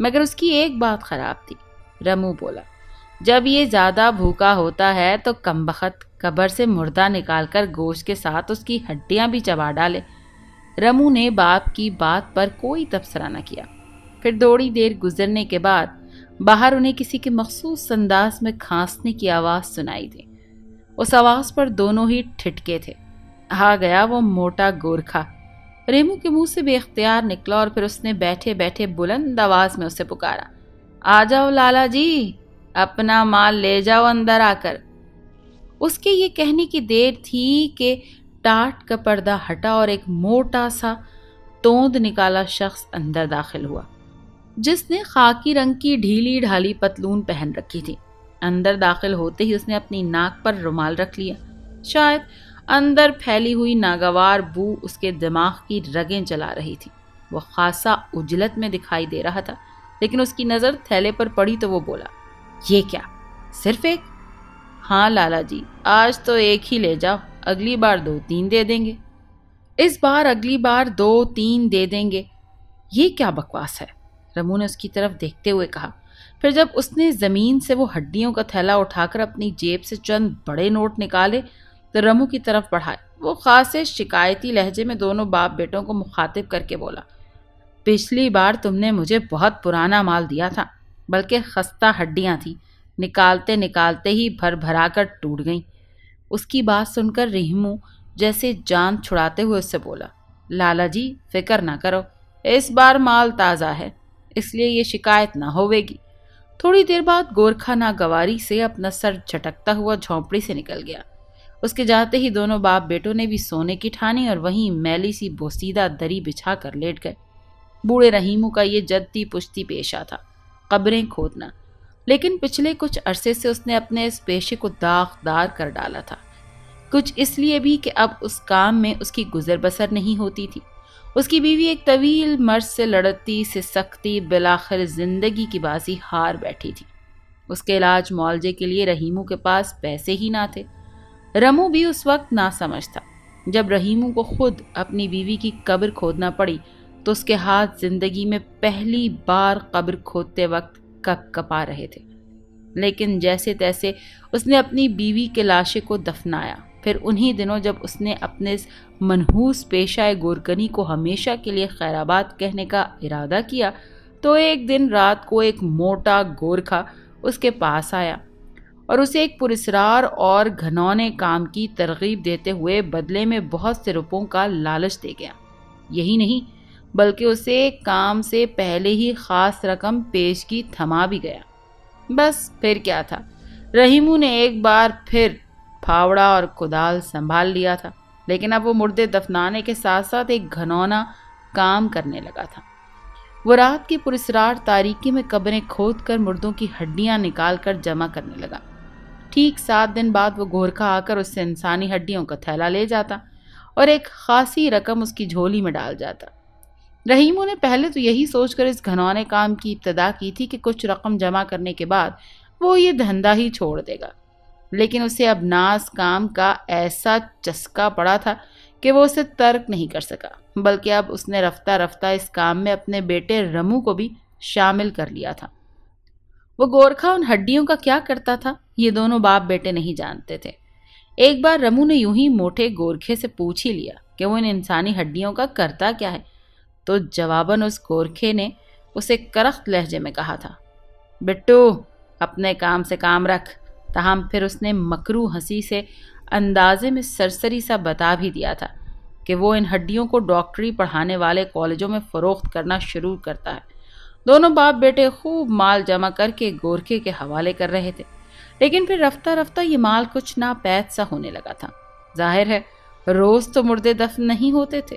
مگر اس کی ایک بات خراب تھی۔ رمو بولا، جب یہ زیادہ بھوکا ہوتا ہے تو کمبخت قبر سے مردہ نکال کر گوشت کے ساتھ اس کی ہڈیاں بھی چبا ڈالے۔ رمو نے باپ کی بات پر کوئی تبصرہ نہ کیا۔ پھر تھوڑی دیر گزرنے کے بعد باہر انہیں کسی کے مخصوص انداز میں کھانسنے کی آواز سنائی دی۔ اس آواز پر دونوں ہی ٹھٹکے تھے۔ آ گیا وہ موٹا گورکھا۔ ریمو کے منہ سے بے اختیار نکلا اور پھر اس نے بیٹھے بیٹھے بلند آواز میں اسے پکارا، آ جاؤ لالا جی، اپنا مال لے جاؤ اندر آ کر۔ اس کے یہ کہنے کی دیر تھی کہ ٹاٹ کا پردہ ہٹا اور ایک موٹا سا توند نکالا شخص اندر داخل ہوا، جس نے خاکی رنگ کی ڈھیلی ڈھالی پتلون پہن رکھی تھی۔ اندر داخل ہوتے ہی اس نے اپنی ناک پر رومال رکھ لیا۔ شاید اندر پھیلی ہوئی ناگوار بو اس کے دماغ کی رگیں جلا رہی تھی۔ وہ خاصا عجلت میں دکھائی دے رہا تھا، لیکن اس کی نظر تھیلے پر پڑی تو وہ بولا، یہ کیا، صرف ایک؟ ہاں لالا جی، آج تو ایک ہی لے جاؤ، اگلی بار 2-3 دے دیں گے۔ اس بار اگلی بار 2-3 دے دیں گے، یہ کیا بکواس ہے؟ رمو نے اس کی طرف دیکھتے ہوئے کہا۔ پھر جب اس نے زمین سے وہ ہڈیوں کا تھیلا اٹھا کر اپنی جیب سے چند بڑے نوٹ نکالے تو رمو کی طرف بڑھائے، وہ خاصے شکایتی لہجے میں دونوں باپ بیٹوں کو مخاطب کر کے بولا، پچھلی بار تم نے مجھے بہت پرانا مال دیا تھا، بلکہ خستہ ہڈیاں تھیں، نکالتے نکالتے ہی بھر بھرا کر ٹوٹ گئیں۔ اس کی بات سن کر رحیمو جیسے جان چھڑاتے ہوئے اس سے بولا، لالا جی فکر نہ کرو، اس بار مال تازہ ہے، اس لیے یہ شکایت نہ ہوے گی۔ تھوڑی دیر بعد گورکھا ناگواری سے اپنا سر جھٹکتا ہوا جھونپڑی سے نکل گیا۔ اس کے جاتے ہی دونوں باپ بیٹوں نے بھی سونے کی ٹھانی اور وہیں میلی سی بوسیدہ دری بچھا کر لیٹ گئے۔ بوڑھے رحیمو کا یہ جدی پشتی پیشہ تھا، قبریں کھودنا، لیکن پچھلے کچھ عرصے سے اس نے اپنے اس پیشے کو داغدار کر ڈالا تھا۔ کچھ اس لیے بھی کہ اب اس کام میں اس کی گزر بسر نہیں ہوتی تھی۔ اس کی بیوی ایک طویل مرض سے لڑتی سے سکتی بالآخر زندگی کی بازی ہار بیٹھی تھی۔ اس کے علاج معالجے کے لیے رحیمو کے پاس پیسے ہی نہ تھے۔ رمو بھی اس وقت نہ سمجھ تھا۔ جب رحیمو کو خود اپنی بیوی کی قبر کھودنا پڑی تو اس کے ہاتھ زندگی میں پہلی بار قبر کھودتے وقت کپ کپا رہے تھے، لیکن جیسے تیسے اس نے اپنی بیوی کے لاشے کو دفنایا۔ پھر انہی دنوں جب اس نے اپنے منحوس پیشہ گورکنی کو ہمیشہ کے لیے خیر آباد کہنے کا ارادہ کیا تو ایک دن رات کو ایک موٹا گورکھا اس کے پاس آیا اور اسے ایک پراسرار اور گھنونے کام کی ترغیب دیتے ہوئے بدلے میں بہت سے روپوں کا لالچ دے گیا۔ یہی نہیں بلکہ اسے کام سے پہلے ہی خاص رقم پیشگی تھما بھی گیا۔ بس پھر کیا تھا، رحیمو نے ایک بار پھر پھاوڑا اور کدال سنبھال لیا تھا، لیکن اب وہ مردے دفنانے کے ساتھ ساتھ ایک گھنونا کام کرنے لگا تھا۔ وہ رات کی پراسرار تاریکی میں قبریں کھود کر مردوں کی ہڈیاں نکال کر جمع کرنے لگا۔ ٹھیک 7 دن بعد وہ گورکھا آ کر اس سے انسانی ہڈیوں کا تھیلا لے جاتا اور ایک خاصی رقم اس کی جھولی میں ڈال جاتا۔ رحیمو نے پہلے تو یہی سوچ کر اس گھنونے کام کی ابتدا کی تھی کہ کچھ رقم جمع کرنے کے بعد وہ یہ دھندا ہی چھوڑ دے گا، لیکن اسے اب ناز کام کا ایسا چسکا پڑا تھا کہ وہ اسے ترک نہیں کر سکا، بلکہ اب اس نے رفتہ رفتہ اس کام میں اپنے بیٹے رمو کو بھی شامل کر لیا تھا۔ وہ گورکھا ان ہڈیوں کا کیا کرتا تھا یہ دونوں باپ بیٹے نہیں جانتے تھے۔ ایک بار رمو نے یوں ہی موٹے گورکھے سے پوچھ ہی لیا کہ وہ ان انسانی ہڈیوں کا کرتا کیا ہے، تو جواباً اس گورکھے نے اسے کرخت لہجے میں کہا تھا، بٹو اپنے کام سے کام رکھ۔ تاہم پھر اس نے مکرو ہنسی سے اندازے میں سرسری سا بتا بھی دیا تھا کہ وہ ان ہڈیوں کو ڈاکٹری پڑھانے والے کالجوں میں فروخت کرنا شروع کرتا ہے۔ دونوں باپ بیٹے خوب مال جمع کر کے گورکھے کے حوالے کر رہے تھے، لیکن پھر رفتہ رفتہ یہ مال کچھ ناپید سا ہونے لگا تھا۔ ظاہر ہے روز تو مردے دفن نہیں ہوتے تھے،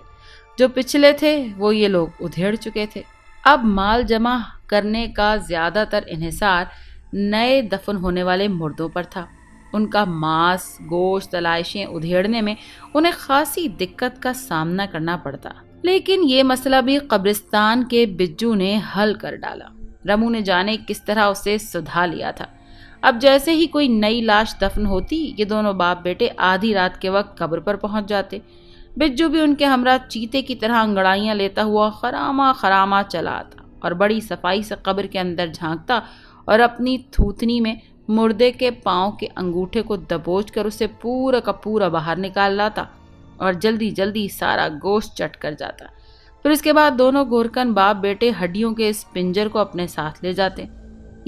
جو پچھلے تھے وہ یہ لوگ ادھیڑ چکے تھے۔ اب مال جمع کرنے کا زیادہ تر انحصار نئے دفن ہونے والے مردوں پر تھا۔ ان کا ماس، گوشت، علائشیں ادھیڑنے میں انہیں خاصی دقت کا سامنا کرنا پڑتا، لیکن یہ مسئلہ بھی قبرستان کے بجو نے حل کر ڈالا۔ رمو نے جانے کس طرح اسے سدھا لیا تھا۔ اب جیسے ہی کوئی نئی لاش دفن ہوتی، یہ دونوں باپ بیٹے آدھی رات کے وقت قبر پر پہنچ جاتے۔ بجو بھی ان کے ہمراہ چیتے کی طرح انگڑائیاں لیتا ہوا خراما خراما چلا آتا اور بڑی صفائی سے قبر کے اندر جھانکتا اور اپنی تھوتنی میں مردے کے پاؤں کے انگوٹھے کو دبوچ کر اسے پورا کا پورا باہر نکال لاتا اور جلدی جلدی سارا گوشت چٹ کر جاتا۔ پھر اس کے بعد دونوں گورکن باپ بیٹے ہڈیوں کے اس پنجر کو اپنے ساتھ لے جاتے۔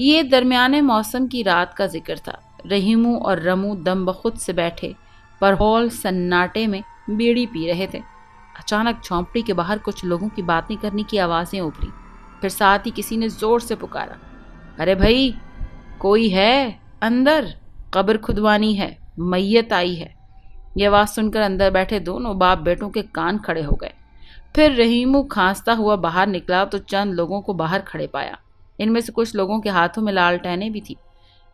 یہ درمیانے موسم کی رات کا ذکر تھا۔ رحیمو اور رمو دم بخود سے بیٹھے پر ہال سناٹے میں بیڑی پی رہے تھے۔ اچانک جھونپڑی کے باہر کچھ لوگوں کی باتیں کرنے کی آوازیں ابھری۔ پھر ساتھ ہی کسی نے زور سے پکارا، ارے بھائی کوئی ہے اندر، قبر کھدوانی ہے، میت آئی ہے۔ یہ آواز سن کر اندر بیٹھے دونوں باپ بیٹوں کے کان کھڑے ہو گئے۔ پھر رحیمو کھانستا ہوا باہر نکلا تو چند لوگوں کو باہر کھڑے پایا۔ ان میں سے کچھ لوگوں کے ہاتھوں میں لالٹینیں بھی تھی۔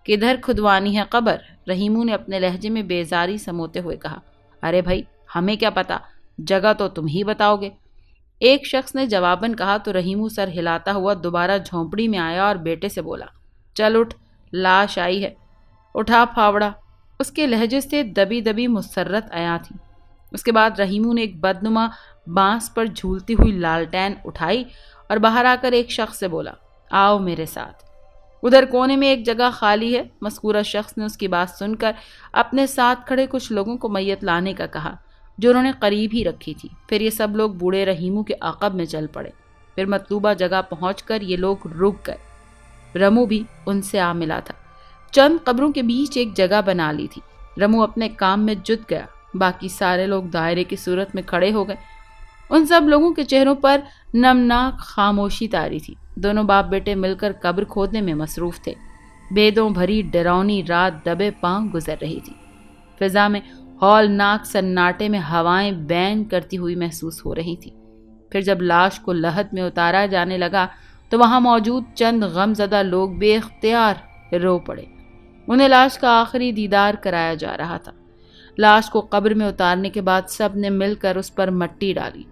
کدھر کھدوانی ہے قبر؟ رحیمو نے اپنے لہجے میں بیزاری سموتے ہوئے کہا۔ ارے بھائی ہمیں کیا پتا، جگہ تو تم ہی بتاؤ گے، ایک شخص نے جواباً کہا تو رحیمو سر ہلاتا ہوا دوبارہ جھونپڑی میں آیا اور بیٹے سے بولا، چل اٹھ، لاش آئی ہے، اٹھا پھاوڑا۔ اس کے لہجے سے دبی دبی مسرت آیا تھی۔ اس کے بعد رحیمو نے ایک بدنما بانس پر جھولتی ہوئی لالٹین اٹھائی اور باہر آ کر ایک شخص سے بولا، آؤ میرے ساتھ، ادھر کونے میں ایک جگہ خالی ہے۔ مذکورہ شخص نے اس کی بات سن کر اپنے ساتھ کھڑے کچھ لوگوں کو میت لانے کا کہا جو انہوں نے قریب ہی رکھی تھی۔ پھر یہ سب لوگ بوڑھے رحیمو کے عقب میں چل پڑے۔ پھر مطلوبہ جگہ پہنچ کر یہ لوگ رک گئے۔ رمو بھی ان سے آ ملا تھا۔ چند قبروں کے بیچ ایک جگہ بنا لی تھی۔ رمو اپنے کام میں جت گیا، باقی سارے لوگ دائرے کی صورت میں کھڑے ہو گئے۔ ان سب لوگوں کے چہروں پر نمناک خاموشی طاری تھی۔ دونوں باپ بیٹے مل کر قبر کھودنے میں مصروف تھے۔ بیدوں بھری ڈراؤنی رات دبے پاؤں گزر رہی تھی۔ فضا میں ہولناک سناٹے میں ہوائیں بین کرتی ہوئی محسوس ہو رہی تھی۔ پھر جب لاش کو لحد میں اتارا جانے لگا تو وہاں موجود چند غم زدہ لوگ بے اختیار رو پڑے۔ انہیں لاش کا آخری دیدار کرایا جا رہا تھا۔ لاش کو قبر میں اتارنے کے بعد سب نے مل کر اس پر مٹی ڈالی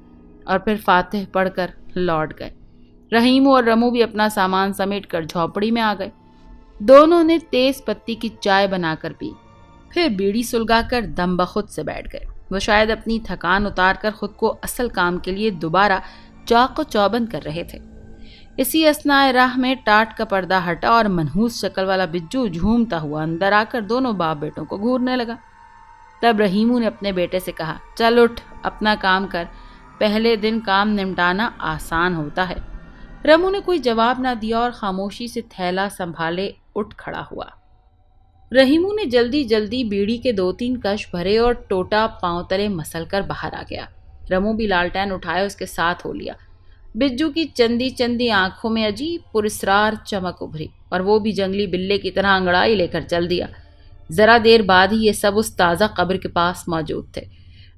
اور پھر فاتح پڑھ کر لوٹ گئے۔ رحیمو اور رمو بھی اپنا سامان سمیٹ کر جھونپڑی میں آ گئے۔ دونوں نے تیز پتی کی چائے بنا کر پی، پھر بیڑی سلگا کر دم بخود سے بیٹھ گئے۔ وہ شاید اپنی تھکان اتار کر خود کو اصل کام کے لیے دوبارہ چاق و چوبند کر رہے تھے۔ اسی اثناء راہ میں ٹاٹ کا پردہ ہٹا اور منحوس شکل والا بجو جھومتا ہوا اندر آ کر دونوں باپ بیٹوں کو گھورنے لگا۔ تب رحیمو نے اپنے بیٹے سے کہا، چل اٹھ، اپنا کام کر، پہلے دن کام نمٹانا آسان ہوتا ہے۔ رمو نے کوئی جواب نہ دیا اور خاموشی سے تھیلا سنبھالے اٹھ کھڑا ہوا۔ رحیمو نے جلدی جلدی بیڑی کے 2-3 کش بھرے اور ٹوٹا پاؤں تلے مسل کر باہر آ گیا۔ رمو بھی لالٹین اٹھائے اس کے ساتھ ہو لیا۔ بجو کی چندی چندی آنکھوں میں عجیب پراسرار چمک ابھری اور وہ بھی جنگلی بلے کی طرح انگڑائی لے کر چل دیا۔ ذرا دیر بعد ہی یہ سب اس تازہ قبر کے پاس موجود تھے۔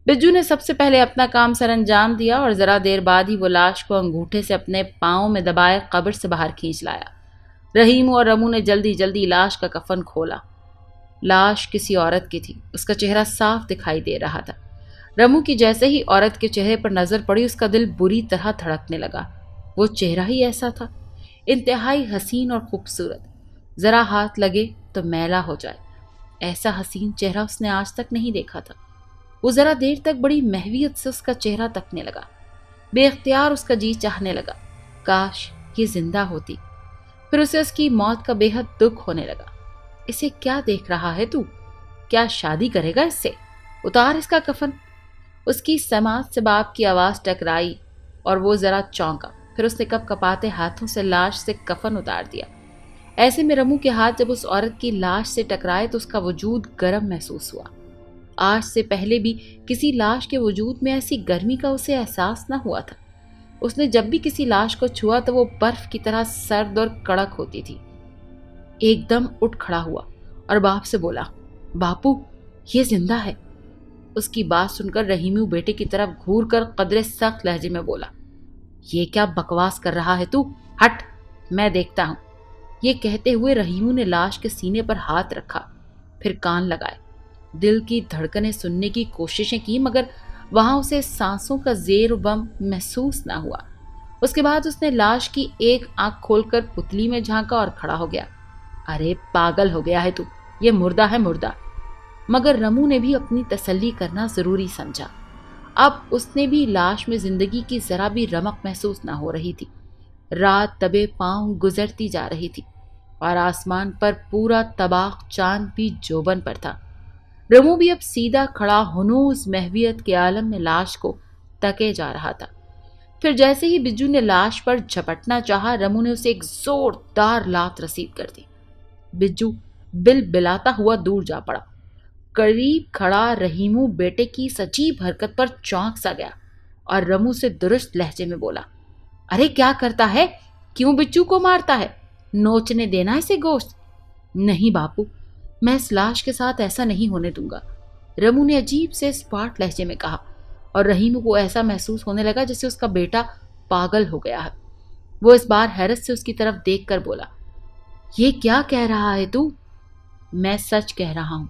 بجو نے سب سے پہلے اپنا کام سر انجام دیا اور ذرا دیر بعد ہی وہ لاش کو انگوٹھے سے اپنے پاؤں میں دبائے قبر سے باہر کھینچ لایا۔ رحیمو اور رمو نے جلدی جلدی لاش کا کفن کھولا۔ لاش کسی عورت کی تھی، اس کا چہرہ صاف دکھائی دے رہا تھا۔ رمو کی جیسے ہی عورت کے چہرے پر نظر پڑی اس کا دل بری طرح دھڑکنے لگا۔ وہ چہرہ ہی ایسا تھا، انتہائی حسین اور خوبصورت، ذرا ہاتھ لگے تو میلا ہو جائے، ایسا حسین چہرہ اس نے آج تک نہیں دیکھا تھا۔ وہ ذرا دیر تک بڑی محویت سے اس کا چہرہ تکنے لگا۔ بے اختیار اس کا جی چاہنے لگا، کاش یہ زندہ ہوتی۔ پھر اسے اس کی موت کا بے حد دکھ ہونے لگا۔ اسے کیا دیکھ رہا ہے تو؟ کیا شادی کرے گا اس سے؟ اتار اس کا کفن۔ اس کی سماعت سے باپ کی آواز ٹکرائی اور وہ ذرا چونکا۔ پھر اس نے کپ کپاتے ہاتھوں سے لاش سے کفن اتار دیا۔ ایسے میں رمو کے ہاتھ جب اس عورت کی لاش سے ٹکرائے تو اس کا وجود گرم محسوس ہوا۔ آج سے پہلے بھی کسی لاش کے وجود میں ایسی گرمی کا اسے احساس نہ ہوا تھا۔ اس نے جب بھی کسی لاش کو چھوا تو وہ برف کی طرح سرد اور کڑک ہوتی تھی۔ ایک دم اٹھ کھڑا ہوا اور باپ سے بولا، باپو یہ زندہ ہے۔ اس کی بات سن کر رحیمو بیٹے کی طرف گھور کر قدرے سخت لہجے میں بولا، یہ کیا بکواس کر رہا ہے تو؟ ہٹ، میں دیکھتا ہوں۔ یہ کہتے ہوئے رحیمو نے لاش کے سینے پر ہاتھ رکھا، پھر کان لگائے، دل کی دھڑکنیں سننے کی کوششیں کی مگر وہاں اسے سانسوں کا زیر و بم محسوس نہ ہوا۔ اس کے بعد اس نے لاش کی ایک آنکھ کھول کر پتلی میں جھانکا اور کھڑا ہو گیا۔ ارے پاگل ہو گیا ہے تو، یہ مردہ ہے مردہ۔ مگر رمو نے بھی اپنی تسلی کرنا ضروری سمجھا۔ اب اس نے بھی لاش میں زندگی کی ذرا بھی رمق محسوس نہ ہو رہی تھی۔ رات دبے پاؤں گزرتی جا رہی تھی اور آسمان پر پورا تباہ چاند بھی جوبن پر تھا۔ رمو بھی اب سیدھا کھڑا ہنوز محویت کے عالم میں لاش کو تکے جا رہا تھا۔ پھر جیسے ہی بجو نے لاش پر جھپٹنا چاہا، رمو نے اسے ایک زوردار لات رسید کر دی۔ بجو بل بلاتا ہوا دور جا پڑا۔ قریب کھڑا رحیمو بیٹے کی اس عجیب حرکت پر چونک سا گیا اور رمو سے درست لہجے میں بولا، ارے کیا کرتا ہے؟ کیوں بچو کو مارتا ہے؟ نوچنے دینا اسے گوشت؟ نہیں باپو، میں اس لاش کے ساتھ ایسا نہیں ہونے دوں گا، رمو نے عجیب سے اسپاٹ لہجے میں کہا، اور رحیمو کو ایسا محسوس ہونے لگا جیسے اس کا بیٹا پاگل ہو گیا ہے۔ وہ اس بار حیرت سے اس کی طرف دیکھ کر بولا، یہ کیا کہہ رہا ہے تو؟ میں سچ کہہ رہا ہوں،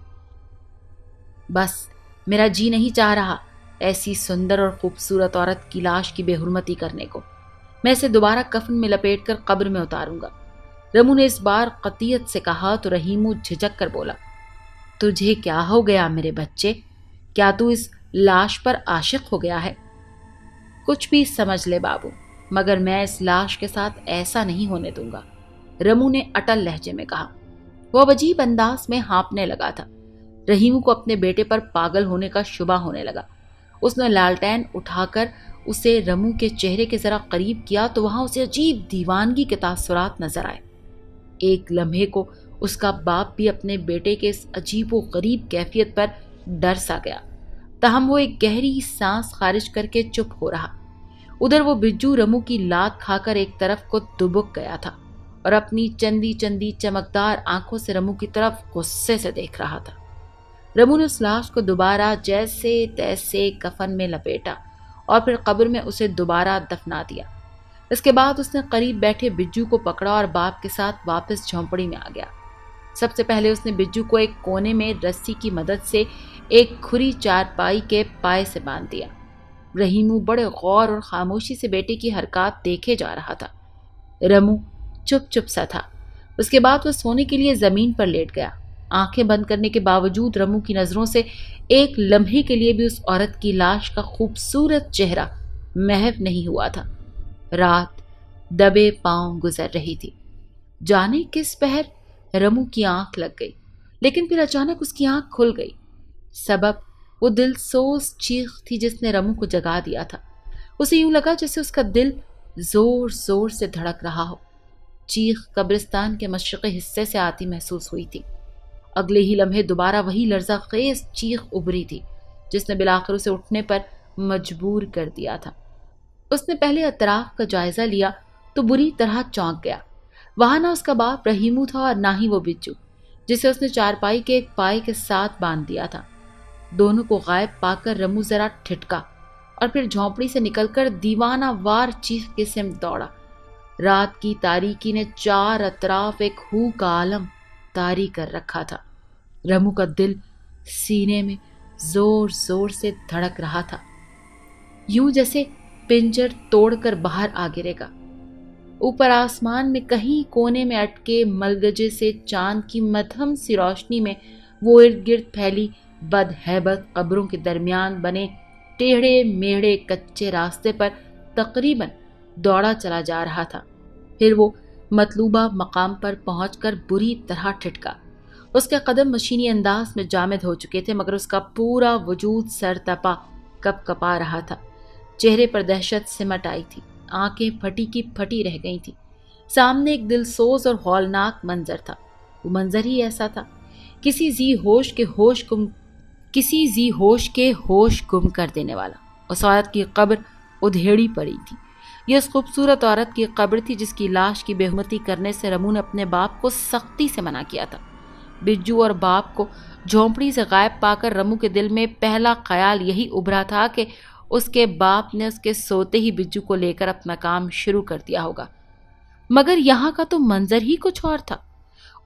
بس میرا جی نہیں چاہ رہا ایسی سندر اور خوبصورت عورت کی لاش کی بے حرمتی کرنے کو۔ میں اسے دوبارہ کفن میں لپیٹ کر قبر میں اتاروں گا۔ رمو نے اس بار قطعیت سے کہا تو رحیمو جھجک کر بولا، تجھے کیا ہو گیا میرے بچے؟ کیا تو اس لاش پر عاشق ہو گیا ہے؟ کچھ بھی سمجھ لے بابو، مگر میں اس لاش کے ساتھ ایسا نہیں ہونے دوں گا، رمو نے اٹل لہجے میں کہا۔ وہ اب عجیب انداز میں ہانپنے لگا تھا۔ رحیمو کو اپنے بیٹے پر پاگل ہونے کا شبہ ہونے لگا۔ اس نے لالٹین اٹھا کر اسے رمو کے چہرے کے ذرا قریب کیا تو وہاں اسے عجیب دیوانگی کے تاثرات نظر آئے۔ ایک لمحے کو اس کا باپ بھی اپنے بیٹے کے اس عجیب و غریب کیفیت پر ڈر سا گیا، تاہم وہ ایک گہری سانس خارج کر کے چپ ہو رہا۔ ادھر وہ بجو رمو کی لات کھا کر ایک طرف کو دبک گیا تھا اور اپنی چندی چندی چمکدار آنکھوں سے رمو کی طرف غصے سے دیکھ رہا تھا۔ رمو نے اس لاش کو دوبارہ جیسے تیسے کفن میں لپیٹا اور پھر قبر میں اسے دوبارہ دفنا دیا۔ اس کے بعد اس نے قریب بیٹھے بجو کو پکڑا اور باپ کے ساتھ واپس جھونپڑی میں آ گیا۔ سب سے پہلے اس نے بجو کو ایک کونے میں رسی کی مدد سے ایک کھری چارپائی کے پائے سے باندھ دیا۔ رحیمو بڑے غور اور خاموشی سے بیٹے کی حرکات دیکھے جا رہا تھا۔ رمو چپ چپ سا تھا۔ اس کے بعد وہ سونے کے لیے زمین پر لیٹ گیا۔ آنکھیں بند کرنے کے باوجود رمو کی نظروں سے ایک لمحے کے لیے بھی اس عورت کی لاش کا خوبصورت چہرہ محو نہیں ہوا تھا۔ رات دبے پاؤں گزر رہی تھی۔ جانے کس پہر رمو کی آنکھ لگ گئی، لیکن پھر اچانک اس کی آنکھ کھل گئی۔ سبب وہ دل سوز چیخ تھی جس نے رمو کو جگا دیا تھا۔ اسے یوں لگا جیسے اس کا دل زور زور سے دھڑک رہا ہو۔ چیخ قبرستان کے مشرقی حصے سے آتی محسوس ہوئی تھی۔ اگلے ہی لمحے دوبارہ وہی لرزہ خیز چیخ ابھری تھی جس نے بالآخر اسے اٹھنے پر مجبور کر دیا تھا۔ اس نے پہلے اطراف کا جائزہ لیا تو بری طرح چونک گیا۔ وہاں نہ اس کا باپ رحیمو تھا اور نہ ہی وہ بجو جسے اس نے چارپائی کے ایک پائے کے ساتھ باندھ دیا تھا۔ دونوں کو غائب پا کر رمو ذرا ٹھٹکا اور پھر جھونپڑی سے نکل کر دیوانہ وار چیخ کے سمت دوڑا۔ رات کی تاریکی نے چار اطراف ایک ہو کا عالم طاری کر رکھا تھا۔ رمو کا دل سینے میں زور زور سے دھڑک رہا تھا، یوں جیسے پنجر توڑ کر باہر آ گرے گا۔ اوپر آسمان میں کہیں کونے میں اٹکے ملگجے سے چاند کی مدھم سی روشنی میں وہ ارد گرد پھیلی بدہیبت قبروں کے درمیان بنے ٹیڑھے میڑھے کچے راستے پر تقریباً دوڑا چلا جا رہا تھا۔ پھر وہ مطلوبہ مقام پر پہنچ کر بری طرح ٹھٹکا۔ اس کے قدم مشینی انداز میں جامد ہو چکے تھے، مگر اس کا پورا وجود سر تپا کپ کپا رہا تھا۔ چہرے پر دہشت سمٹ آئی تھی، آنکھیں پھٹی کی پھٹی رہ گئی تھیں۔ سامنے ایک دل سوز اور ہولناک منظر تھا۔ وہ منظر ہی ایسا تھا، کسی ذی ہوش کے ہوش گم کر دینے والا۔ اس عورت کی قبر ادھیڑی پڑی تھی۔ یہ اس خوبصورت عورت کی قبر تھی جس کی لاش کی بے حرمتی کرنے سے رمو نے اپنے باپ کو سختی سے منع کیا تھا۔ بجو اور باپ کو جھونپڑی سے غائب پا کر رمو کے دل میں پہلا خیال یہی ابھرا تھا کہ اس کے باپ نے اس کے سوتے ہی بجو کو لے کر اپنا کام شروع کر دیا ہوگا۔ مگر یہاں کا تو منظر ہی کچھ اور تھا۔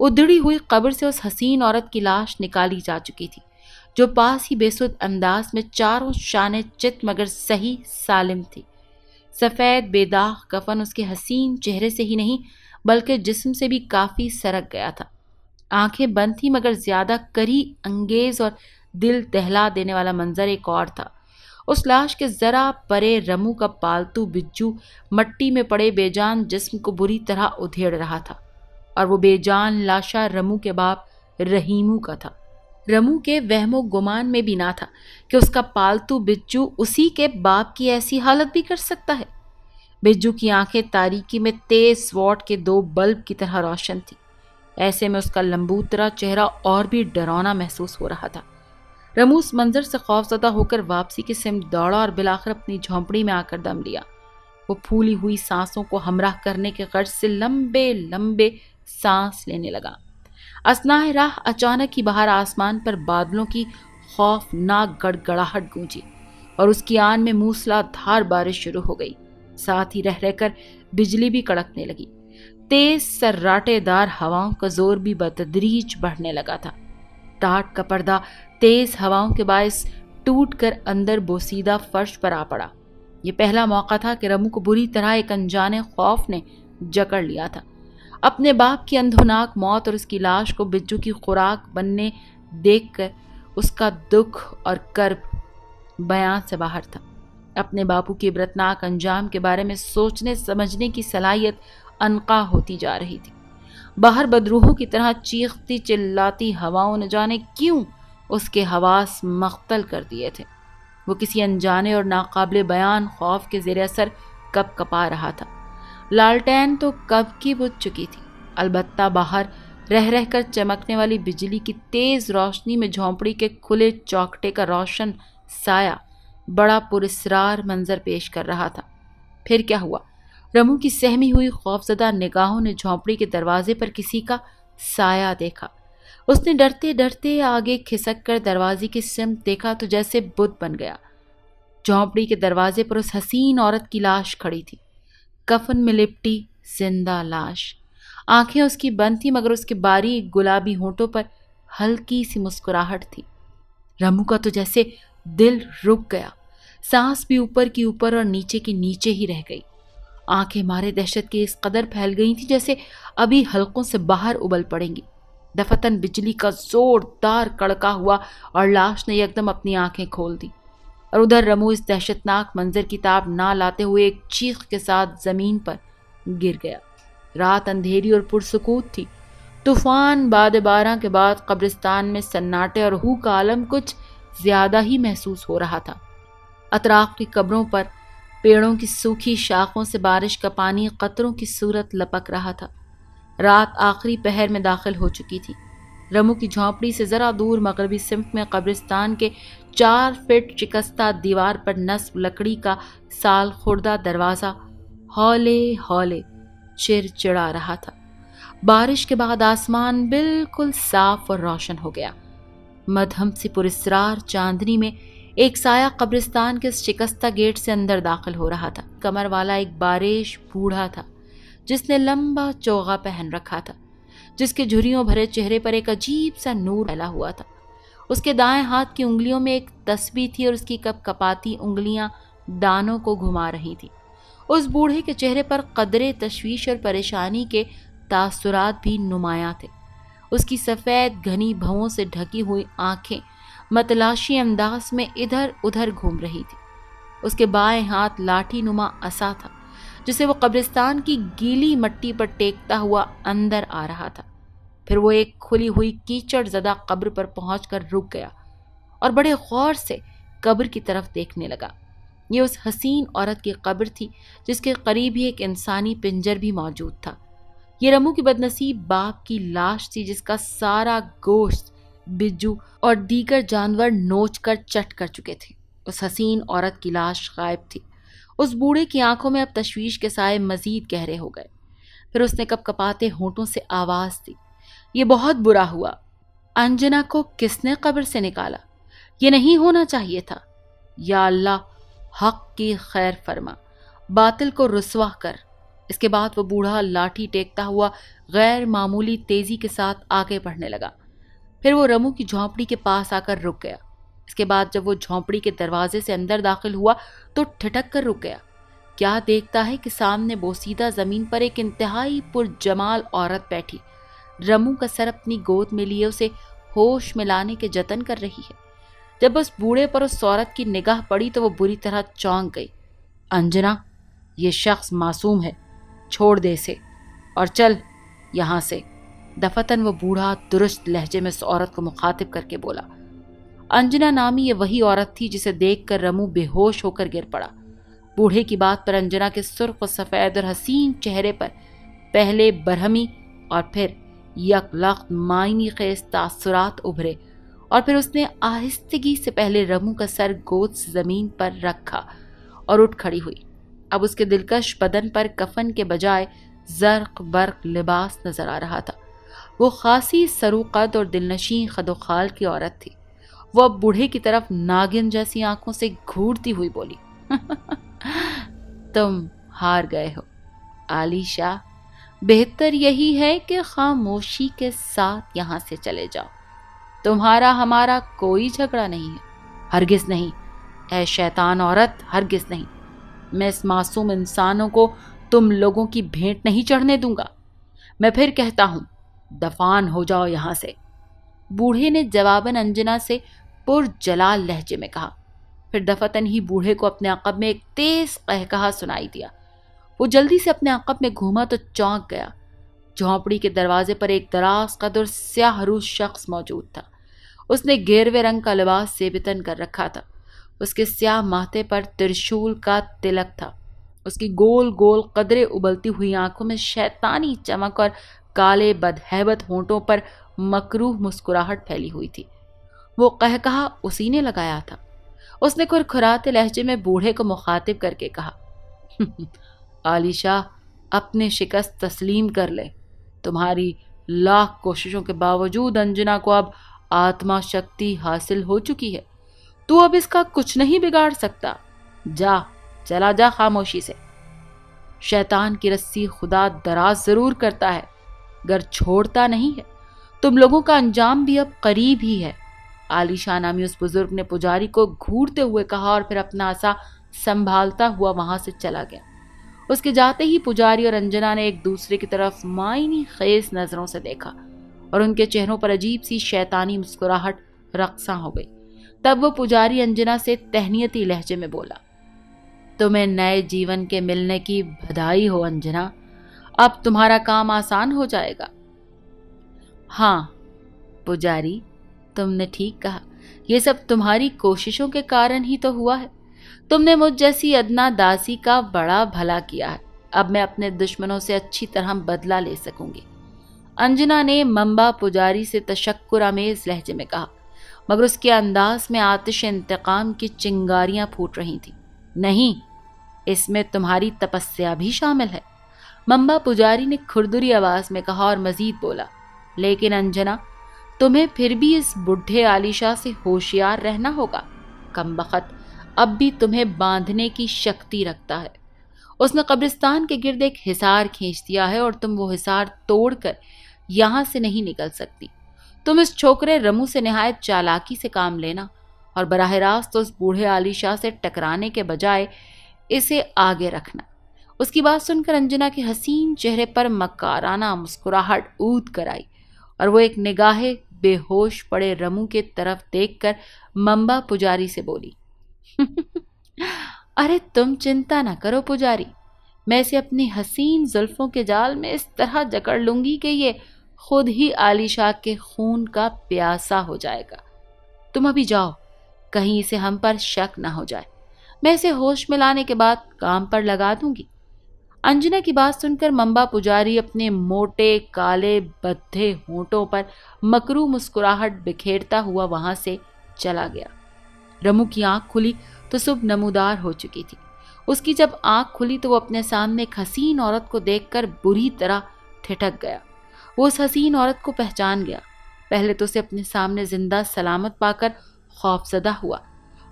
ادھڑی ہوئی قبر سے اس حسین عورت کی لاش نکالی جا چکی تھی جو پاس ہی بے سود انداز میں چاروں شانے چت مگر صحیح سالم تھی۔ سفید بے داغ کفن اس کے حسین چہرے سے ہی نہیں بلکہ جسم سے بھی کافی سرک گیا تھا۔ آنکھیں بند تھی مگر زیادہ کری انگیز اور دل دہلا دینے والا منظر ایک اور تھا۔ اس لاش کے ذرا پرے رمو کا پالتو بجو مٹی میں پڑے بے جان جسم کو بری طرح ادھیڑ رہا تھا، اور وہ بے جان لاشا رمو کے باپ رحیمو کا تھا۔ رمو کے وہم و گمان میں بھی نہ تھا کہ اس کا پالتو بجو اسی کے باپ کی ایسی حالت بھی کر سکتا ہے۔ بجو کی آنکھیں تاریکی میں تیز واٹ کے 2 بلب کی طرح روشن تھی۔ ایسے میں اس کا لمبوترا چہرہ اور بھی ڈراؤنا محسوس ہو رہا تھا۔ رمو اس منظر سے خوفزدہ ہو کر واپسی کی سمت دوڑا اور بالآخر اپنی جھونپڑی میں آ کر دم لیا۔ وہ پھولی ہوئی سانسوں کو ہمراہ کرنے کے غرض سے لمبے لمبے سانس لینے لگا۔ اثناء راہ اچانک ہی باہر آسمان پر بادلوں کی خوفناک گڑگڑاہٹ گونجی اور اس کی آن میں موسلا دھار بارش شروع ہو گئی۔ ساتھ ہی رہ رہ کر بجلی بھی کڑکنے لگی۔ تیز سراٹے دار ہواؤں کا زور بھی بتدریج بڑھنے لگا تھا۔ ٹاٹ کا پردہ تیز ہواؤں کے باعث ٹوٹ کر اندر بوسیدہ فرش پر آ پڑا۔ یہ پہلا موقع تھا کہ رمو کو بری طرح ایک انجانے خوف نے جکڑ لیا تھا۔ اپنے باپ کی اندھوناک موت اور اس کی لاش کو بجو کی خوراک بننے دیکھ کر اس کا دکھ اور کرب بیان سے باہر تھا۔ اپنے باپو کے عبرتناک انجام کے بارے میں سوچنے سمجھنے کی صلاحیت عنقا ہوتی جا رہی تھی۔ باہر بدروحوں کی طرح چیختی چلاتی ہواؤں نہ جانے کیوں اس کے حواس مختل کر دیے تھے۔ وہ کسی انجانے اور ناقابل بیان خوف کے زیر اثر کپ کپا رہا تھا۔ لالٹین تو کب کی بجھ چکی تھی، البتہ باہر رہ رہ کر چمکنے والی بجلی کی تیز روشنی میں جھونپڑی کے کھلے چوکٹے کا روشن سایہ بڑا پراسرار منظر پیش کر رہا تھا۔ پھر کیا ہوا؟ رمو کی سہمی ہوئی خوفزدہ نگاہوں نے جھونپڑی کے دروازے پر کسی کا سایہ دیکھا۔ اس نے ڈرتے ڈرتے آگے کھسک کر دروازے کی سمت دیکھا تو جیسے بت بن گیا۔ جھونپڑی کے دروازے پر اس حسین عورت کی لاش کھڑی تھی، کفن میں لپٹی زندہ لاش۔ آنکھیں اس کی بند تھی مگر اس کے باریک گلابی ہونٹوں پر ہلکی سی مسکراہٹ تھی۔ رمو کا تو جیسے دل رک گیا، سانس بھی اوپر کی اوپر اور نیچے کی نیچے ہی رہ گئی۔ آنکھیں مارے دہشت کے اس قدر پھیل گئی تھی جیسے ابھی حلقوں سے باہر ابل پڑیں گی۔ دفتن بجلی کا زوردار کڑکا ہوا اور لاش نے یکدم اپنی آنکھیں کھول دی، اور ادھر رمو اس دہشتناک منظر کی تاب نہ لاتے ہوئے ایک چیخ کے ساتھ زمین پر گر گیا۔ رات اندھیری اور پرسکوت تھی۔ طوفان باد باراں کے بعد قبرستان میں سناٹے اور ہو کا عالم کچھ زیادہ ہی محسوس ہو رہا تھا۔ اطراف کی قبروں پر پیڑوں کی سوکھی شاخوں سے بارش کا پانی قطروں کی صورت لپک رہا تھا۔ رات آخری پہر میں داخل ہو چکی تھی۔ رمو کی جھونپڑی سے ذرا دور مغربی سمت میں قبرستان کے 4 فٹ شکستہ دیوار پر نصب لکڑی کا سال خوردہ دروازہ ہولے ہولے چڑچڑا رہا تھا۔ بارش کے بعد آسمان بالکل صاف اور روشن ہو گیا۔ مدھم سی پراسرار چاندنی میں ایک سایہ قبرستان کے شکستہ گیٹ سے اندر داخل ہو رہا تھا۔ کمر والا ایک باریش بوڑھا تھا جس نے لمبا چوغا پہن رکھا تھا، جس کے جھریوں بھرے چہرے پر ایک عجیب سا نور پھیلا ہوا تھا۔ اس کے دائیں ہاتھ کی انگلیوں میں ایک تسبیح تھی اور اس کی کپ کپاتی انگلیاں دانوں کو گھما رہی تھی۔ اس بوڑھے کے چہرے پر قدرے تشویش اور پریشانی کے تاثرات بھی نمایاں تھے۔ اس کی سفید گھنی بھووں سے ڈھکی ہوئی آنکھیں متلاشی انداز میں ادھر ادھر گھوم رہی تھی۔ اس کے بائیں ہاتھ لاٹھی نما عصا تھا جسے وہ قبرستان کی گیلی مٹی پر ٹیکتا ہوا اندر آ رہا تھا۔ پھر وہ ایک کھلی ہوئی کیچڑ زدہ قبر پر پہنچ کر رک گیا اور بڑے غور سے قبر کی طرف دیکھنے لگا۔ یہ اس حسین عورت کی قبر تھی جس کے قریب ہی ایک انسانی پنجر بھی موجود تھا۔ یہ رمو کی بدنصیب باپ کی لاش تھی جس کا سارا گوشت بجو اور دیگر جانور نوچ کر چٹ کر چکے تھے۔ اس حسین عورت کی لاش غائب تھی۔ اس بوڑھے کی آنکھوں میں اب تشویش کے سائے مزید گہرے ہو گئے۔ پھر اس نے کپ کپاتے ہونٹوں سے آواز دی، یہ بہت برا ہوا۔ انجنا کو کس نے قبر سے نکالا؟ یہ نہیں ہونا چاہیے تھا۔ یا اللہ، حق کی خیر فرما، باطل کو رسوا کر۔ اس کے بعد وہ بوڑھا لاٹھی ٹیکتا ہوا غیر معمولی تیزی کے ساتھ آگے بڑھنے لگا۔ پھر وہ رمو کی جھونپڑی کے پاس آ کر رک گیا۔ اس کے بعد جب وہ جھونپڑی کے دروازے سے اندر داخل ہوا تو ٹھٹک کر رک گیا۔ کیا دیکھتا ہے کہ سامنے بوسیدہ زمین پر ایک انتہائی پرجمال عورت بیٹھی رمو کا سر اپنی گود میں لیے اسے ہوش میں لانے کے جتن کر رہی ہے۔ جب اس بوڑھے پر اس عورت کی نگاہ پڑی تو وہ بری طرح چونک گئی۔ انجنا، یہ شخص معصوم ہے، چھوڑ دے اسے اور چل یہاں سے۔ دفتن وہ بوڑھا درست لہجے میں اس عورت کو مخاطب کر کے بولا۔ انجنا نامی یہ وہی عورت تھی جسے دیکھ کر رمو بے ہوش ہو کر گر پڑا۔ بوڑھے کی بات پر انجنا کے سرخ و سفید اور حسین چہرے پر پہلے برہمی اور پھر یک لخت معنی خیز تاثرات ابھرے، اور پھر اس نے آہستگی سے پہلے رمو کا سر گود سے زمین پر رکھا اور اٹھ کھڑی ہوئی۔ اب اس کے دلکش بدن پر کفن کے بجائے زرق برق لباس نظر آ رہا تھا۔ وہ خاصی سرو قد اور دلنشین خد و خال کی عورت تھی۔ وہ اب بوڑھے کی طرف ناگن جیسی آنکھوں سے گھورتی ہوئی بولی، تم ہار گئے ہو عالی شاہ، بہتر یہی ہے کہ خاموشی کے ساتھ یہاں سے چلے جاؤ۔ تمہارا ہمارا کوئی جھگڑا نہیں ہے، ہرگز نہیں، اے شیطان عورت، ہرگز نہیں۔ میں اس معصوم انسانوں کو تم لوگوں کی بھیٹ نہیں چڑھنے دوں گا۔ میں پھر کہتا ہوں، دفان ہو جاؤ یہاں سے۔ بوڑھے نے جواباً انجنا سے پرجلال لہجے میں کہا۔ پھر دفتن ہی بوڑھے کو اپنے عقب میں ایک تیز قہقہا سنائی دیا۔ وہ جلدی سے اپنے عقب میں گھوما تو چونک گیا۔ جھونپڑی کے دروازے پر ایک دراز قد اور سیاہ روز شخص موجود تھا۔ اس نے گیروے رنگ کا لباس زیبتن کر رکھا تھا۔ اس کے سیاہ ماتھے پر ترشول کا تلک تھا۔ اس کی گول گول قدرے ابلتی ہوئی آنکھوں میں شیطانی چمک اور کالے بدہیبت ہونٹوں پر مکروہ مسکراہٹ پھیلی ہوئی تھی۔ وہ قہقہا اسی نے لگایا تھا۔ اس نے کھرکھراتے لہجے میں بوڑھے کو مخاطب کر کے کہا، عالی شاہ، اپنے شکست تسلیم کر لے۔ تمہاری لاکھ کوششوں کے باوجود انجنا کو اب آتما شکتی حاصل ہو چکی ہے۔ تو اب اس کا کچھ نہیں بگاڑ سکتا۔ چلا جا خاموشی سے۔ شیطان کی رسی خدا دراز ضرور کرتا ہے، گر چھوڑتا نہیں ہے۔ تم لوگوں کا انجام بھی اب قریب ہی ہے۔ عالی شاہ نامی اس بزرگ نے پجاری کو گھورتے ہوئے کہا اور پھر اپنا عصا سنبھالتا ہوا وہاں سے چلا گیا۔ اس کے جاتے ہی پجاری اور انجنا نے ایک دوسرے کی طرف معنی خیز نظروں سے دیکھا اور ان کے چہروں پر عجیب سی شیطانی مسکراہٹ رقصاں ہو گئی۔ تب وہ پجاری انجنا سے تہنیتی لہجے میں بولا، تمہیں نئے جیون کے ملنے کی بدھائی ہو انجنا، اب تمہارا کام آسان ہو جائے گا۔ ہاں پجاری، تم نے ٹھیک کہا، یہ سب تمہاری کوششوں کے کارن ہی تو ہوا ہے۔ تم نے مجھ جیسی ادنا داسی کا بڑا بھلا کیا ہے۔ اب میں اپنے دشمنوں سے اچھی طرح بدلہ لے سکوں گی۔ انجنا نے ممبا پجاری سے تشکر آمیز لہجے میں کہا، مگر اس کے انداز میں آتش انتقام کی چنگاریاں پھوٹ رہی تھیں۔ نہیں، اس میں تمہاری تپسیا بھی شامل ہے، ممبا پجاری نے کھردری آواز میں کہا اور مزید بولا، لیکن انجنا، تمہیں پھر بھی اس بڈھے عالی شاہ سے ہوشیار رہنا ہوگا۔ کمبخت اب بھی تمہیں باندھنے کی شکتی رکھتا ہے۔ اس نے قبرستان کے گرد ایک حصار کھینچ دیا ہے اور تم وہ حصار توڑ کر یہاں سے نہیں نکل سکتی۔ تم اس چھوکرے رمو سے نہایت چالاکی سے کام لینا اور براہ راست اس بوڑھے عالی شاہ سے ٹکرانے کے بجائے اسے آگے رکھنا۔ اس کی بات سن کر انجنا کے حسین چہرے پر مکارانہ مسکراہٹ اود کر آئی اور وہ ایک نگاہ بے ہوش پڑے رمو کے طرف دیکھ کر ممبا پجاری سے بولی، ارے تم چنتا نہ کرو پجاری، میں اسے اپنی حسین زلفوں کے جال میں اس طرح جکڑ لوں گی کہ یہ خود ہی عالی شاہ کے خون کا پیاسا ہو جائے گا۔ تم ابھی جاؤ، کہیں اسے ہم پر شک نہ ہو جائے، میں اسے ہوش میں لانے کے بعد کام پر لگا دوں گی۔ انجنا کی بات سن کر ممبا پجاری اپنے موٹے کالے بدھے ہونٹوں پر مکرو مسکراہٹ بکھیرتا ہوا وہاں سے چلا گیا۔ رمو کی آنکھ کھلی تو صبح نمودار ہو چکی تھی۔ اس کی جب آنکھ کھلی تو وہ اپنے سامنے ایک حسین عورت کو دیکھ کر بری طرح ٹھٹک گیا۔ وہ اس حسین عورت کو پہچان گیا۔ پہلے تو اسے اپنے سامنے زندہ سلامت پا کر خوفزدہ ہوا،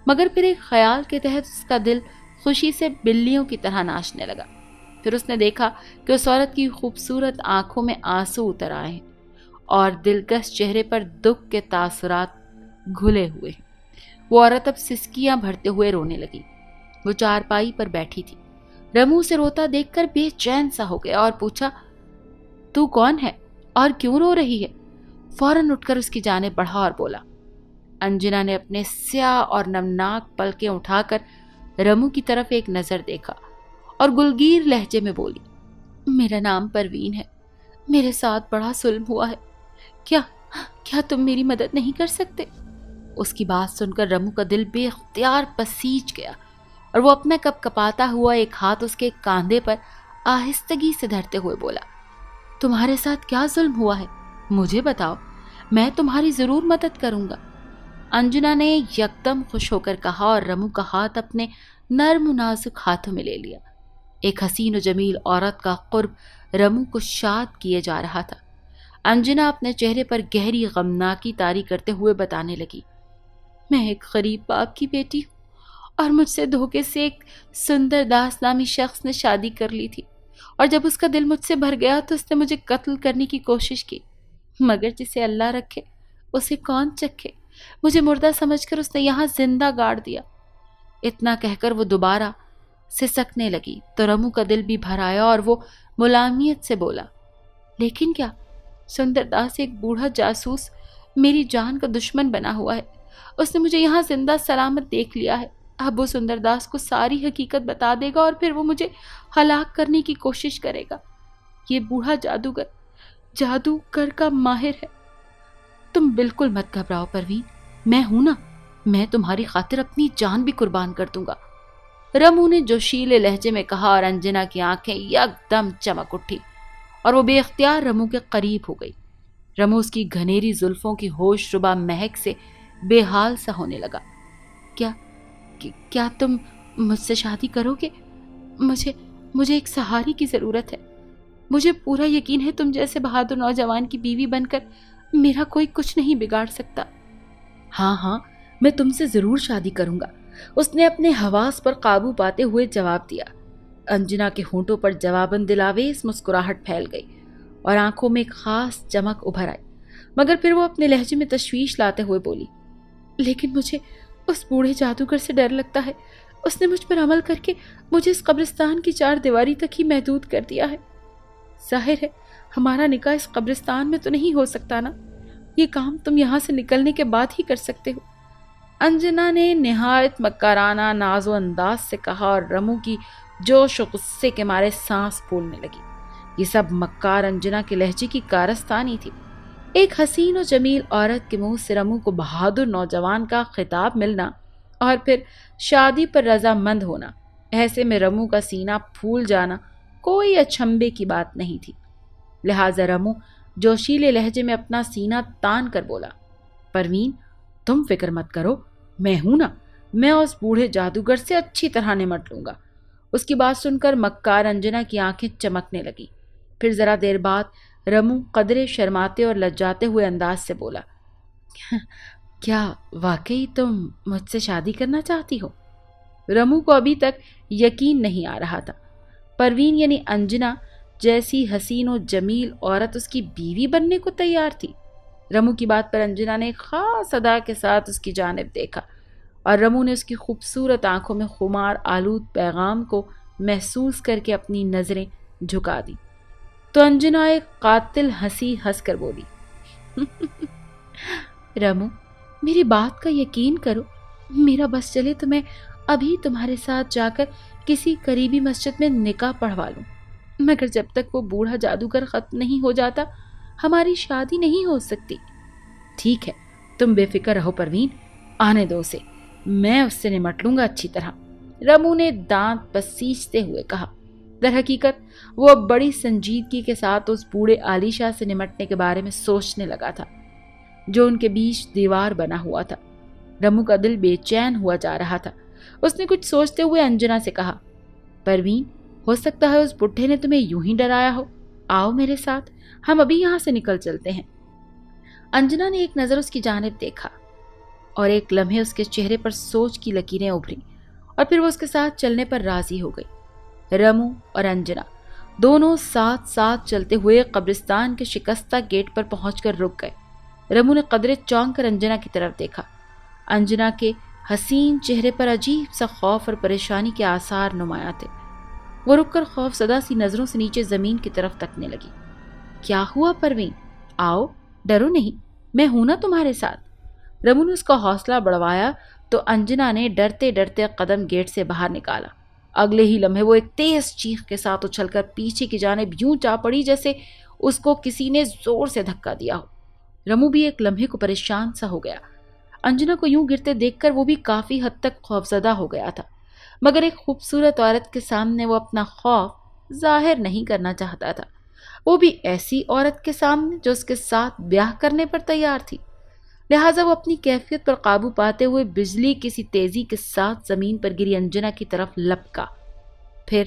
مگر پھر ایک خیال کے تحت اس کا دل خوشی سے بلیوں کی طرح ناچنے لگا۔ پھر اس نے دیکھا کہ اس عورت کی خوبصورت آنکھوں میں آنسو اتر آئے ہیں اور دلکش چہرے پر دکھ کے تاثرات گھلے ہوئے ہیں۔ وہ عورت اب سسکیاں بھرتے ہوئے رونے لگی۔ وہ چارپائی پر بیٹھی تھی۔ رمو سے روتا دیکھ کر بے چین سا ہو گیا اور پوچھا، تو کون ہے اور کیوں رو رہی ہے؟ فوراً اٹھ کر اس کی جانب بڑھا اور بولا، انجنا نے اپنے سیاہ اور نمناک پلکیں اٹھا کر رمو کی طرف ایک نظر دیکھا اور گلگیر لہجے میں بولی، میرا نام پروین ہے، میرے ساتھ بڑا ظلم ہوا ہے، کیا تم میری مدد نہیں کر سکتے؟ اس کی بات سن کر رمو کا دل بے اختیار پسیج گیا اور وہ اپنا کپ کپاتا ہوا ایک ہاتھ اس کے کاندھے پر آہستگی سے دھرتے ہوئے بولا، تمہارے ساتھ کیا ظلم ہوا ہے؟ مجھے بتاؤ، میں تمہاری ضرور مدد کروں گا۔ انجنا نے یکدم خوش ہو کر کہا اور رمو کا ہاتھ اپنے نرم و نازک ہاتھوں میں لے لیا۔ ایک حسین و جمیل عورت کا قرب رمو کو شاد کیے جا رہا تھا۔ انجنا اپنے چہرے پر گہری غمناکی طاری کرتے ہوئے بتانے لگی، میں ایک غریب باپ کی بیٹی ہوں اور مجھ سے دھوکے سے ایک سندر داس نامی شخص نے شادی کر لی تھی، اور جب اس کا دل مجھ سے بھر گیا تو اس نے مجھے قتل کرنے کی کوشش کی، مگر جسے اللہ رکھے اسے کون چکھے، مجھے مردہ سمجھ کر اس نے یہاں زندہ گاڑ دیا۔ اتنا کہہ کر وہ دوبارہ سسکنے لگی تو رمو کا دل بھی بھر آیا اور وہ ملامت سے بولا، لیکن کیا؟ سندر داس ایک بوڑھا جاسوس میری جان کا دشمن بنا ہوا ہے، اس نے مجھے یہاں زندہ سلامت دیکھ لیا ہے، اب وہ سندر داس کو ساری حقیقت بتا دے گا اور پھر وہ مجھے ہلاک کرنے کی کوشش کرے گا۔ یہ بوڑھا جادوگر کا ماہر ہے۔ تم بالکل مت گھبراؤ پروین، میں ہوں نا، میں تمہاری خاطر اپنی جان بھی قربان کر دوں گا، رمو نے جوشیلے لہجے میں کہا اور انجنا کی آنکھیں یکدم چمک اٹھی اور وہ بے اختیار رمو کے قریب ہو گئی۔ رمو اس کی گھنیری زلفوں کی ہوش ربا مہک سے بے حال سا ہونے لگا۔ کیا تم مجھ سے شادی کرو گے؟ مجھے ایک سہاری کی ضرورت ہے، مجھے پورا یقین ہے تم جیسے بہادر نوجوان کی بیوی بن کر میرا کوئی کچھ نہیں بگاڑ سکتا۔ ہاں، میں تم سے ضرور شادی کروں گا، اس نے اپنے حواس پر قابو پاتے ہوئے جواب دیا۔ انجنا کے ہونٹوں پر جواباً دلاویز مسکراہٹ پھیل گئی اور آنکھوں میں ایک خاص چمک ابھر آئی، مگر پھر وہ اپنے لہجے میں تشویش لاتے ہوئے بولی، لیکن مجھے اس بوڑھے جادوگر سے ڈر لگتا ہے، اس نے مجھ پر عمل کر کے مجھے اس قبرستان کی 4 دیواری تک ہی محدود کر دیا ہے۔ ظاہر ہے ہمارا نکاح اس قبرستان میں تو نہیں ہو سکتا نا، یہ کام تم یہاں سے نکلنے کے بعد ہی کر سکتے ہو۔ انجنا نے نہایت مکارانہ ناز و انداز سے کہا اور رمو کی جوش و غصے کے مارے سانس پھولنے لگی۔ یہ سب مکار انجنا کے لہجے کی کارستانی تھی۔ ایک حسین و جمیل عورت کے منہ سے رمو کو بہادر نوجوان کا خطاب ملنا اور پھر شادی پر رضامند ہونا، ایسے میں رمو کا سینہ پھول جانا کوئی اچنبھے کی بات نہیں تھی۔ لہٰذا رمو جوشیلے لہجے میں اپنا سینہ تان کر بولا، پروین تم فکر مت کرو، میں ہوں نا، میں اس بوڑھے جادوگر سے اچھی طرح نمٹ لوں گا۔ اس کی بات سن کر مکار انجنا کی آنکھیں چمکنے لگی۔ پھر ذرا دیر بعد رمو قدرے شرماتے اور لجاتے ہوئے انداز سے بولا، کیا واقعی تم مجھ سے شادی کرنا چاہتی ہو؟ رمو کو ابھی تک یقین نہیں آ رہا تھا، پروین یعنی انجنا جیسی حسین و جمیل عورت اس کی بیوی بننے کو تیار تھی۔ رمو کی بات پر انجنا نے خاص ادا کے ساتھ اس کی جانب دیکھا اور رمو نے اس کی خوبصورت آنکھوں میں خمار آلود پیغام کو محسوس کر کے اپنی نظریں جھکا دی تو انجنا ایک قاتل ہنسی ہنس کر بولی، رمو میری بات کا یقین کرو، میرا بس چلے تو میں ابھی تمہارے ساتھ جا کر کسی قریبی مسجد میں نکاح پڑھوا لوں، مگر جب تک وہ بوڑھا جادوگر ختم نہیں ہو جاتا ہماری شادی نہیں ہو سکتی۔ ٹھیک ہے، تم بے فکر رہو پروین، آنے دو اسے، میں اس سے نمٹ لوں گا اچھی طرح، رمو نے دانت پسیجتے ہوئے کہا۔ در حقیقت وہ اب بڑی سنجیدگی کے ساتھ اس بوڑھے عالیشاہ سے نمٹنے کے بارے میں سوچنے لگا تھا جو ان کے بیچ دیوار بنا ہوا تھا۔ رمو کا دل بے چین ہوا جا رہا تھا۔ اس نے کچھ سوچتے ہوئے انجنا سے کہا، پروین ہو سکتا ہے اس بڈھے نے تمہیں یوں ہی ڈرایا ہو، آؤ میرے ساتھ، ہم ابھی یہاں سے نکل چلتے ہیں۔ انجنا نے ایک نظر اس کی جانب دیکھا اور ایک لمحے اس کے چہرے پر سوچ کی لکیریں ابھری اور پھر وہ اس کے ساتھ چلنے پر راضی ہو گئی۔ رمو اور انجنا دونوں ساتھ ساتھ چلتے ہوئے قبرستان کے شکستہ گیٹ پر پہنچ کر رک گئے۔ رمو نے قدرے چونک کر انجنا کی طرف دیکھا۔ انجنا کے حسین چہرے پر عجیب سا خوف اور پریشانی کے آثار نمایاں تھے۔ وہ رک کر خوف زدہ سی نظروں سے نیچے زمین کی طرف تکنے لگی۔ کیا ہوا پروین؟ آؤ، ڈرو نہیں، میں ہوں نا تمہارے ساتھ، رمو نے اس کا حوصلہ بڑھوایا تو انجنا نے ڈرتے ڈرتے قدم گیٹ سے باہر نکالا۔ اگلے ہی لمحے وہ ایک تیز چیخ کے ساتھ اچھل کر پیچھے کی جانب یوں جا پڑی جیسے اس کو کسی نے زور سے دھکا دیا ہو۔ رمو بھی ایک لمحے کو پریشان سا ہو گیا۔ انجنا کو یوں گرتے دیکھ کر وہ بھی کافی حد تک خوفزدہ ہو گیا تھا، مگر ایک خوبصورت عورت کے سامنے وہ اپنا خوف ظاہر نہیں کرنا چاہتا تھا، وہ بھی ایسی عورت کے سامنے جو اس کے ساتھ بیاہ کرنے پر تیار تھی۔ لہٰذا وہ اپنی کیفیت پر قابو پاتے ہوئے بجلی کسی تیزی کے ساتھ زمین پر گری انجنا کی طرف لپکا۔ پھر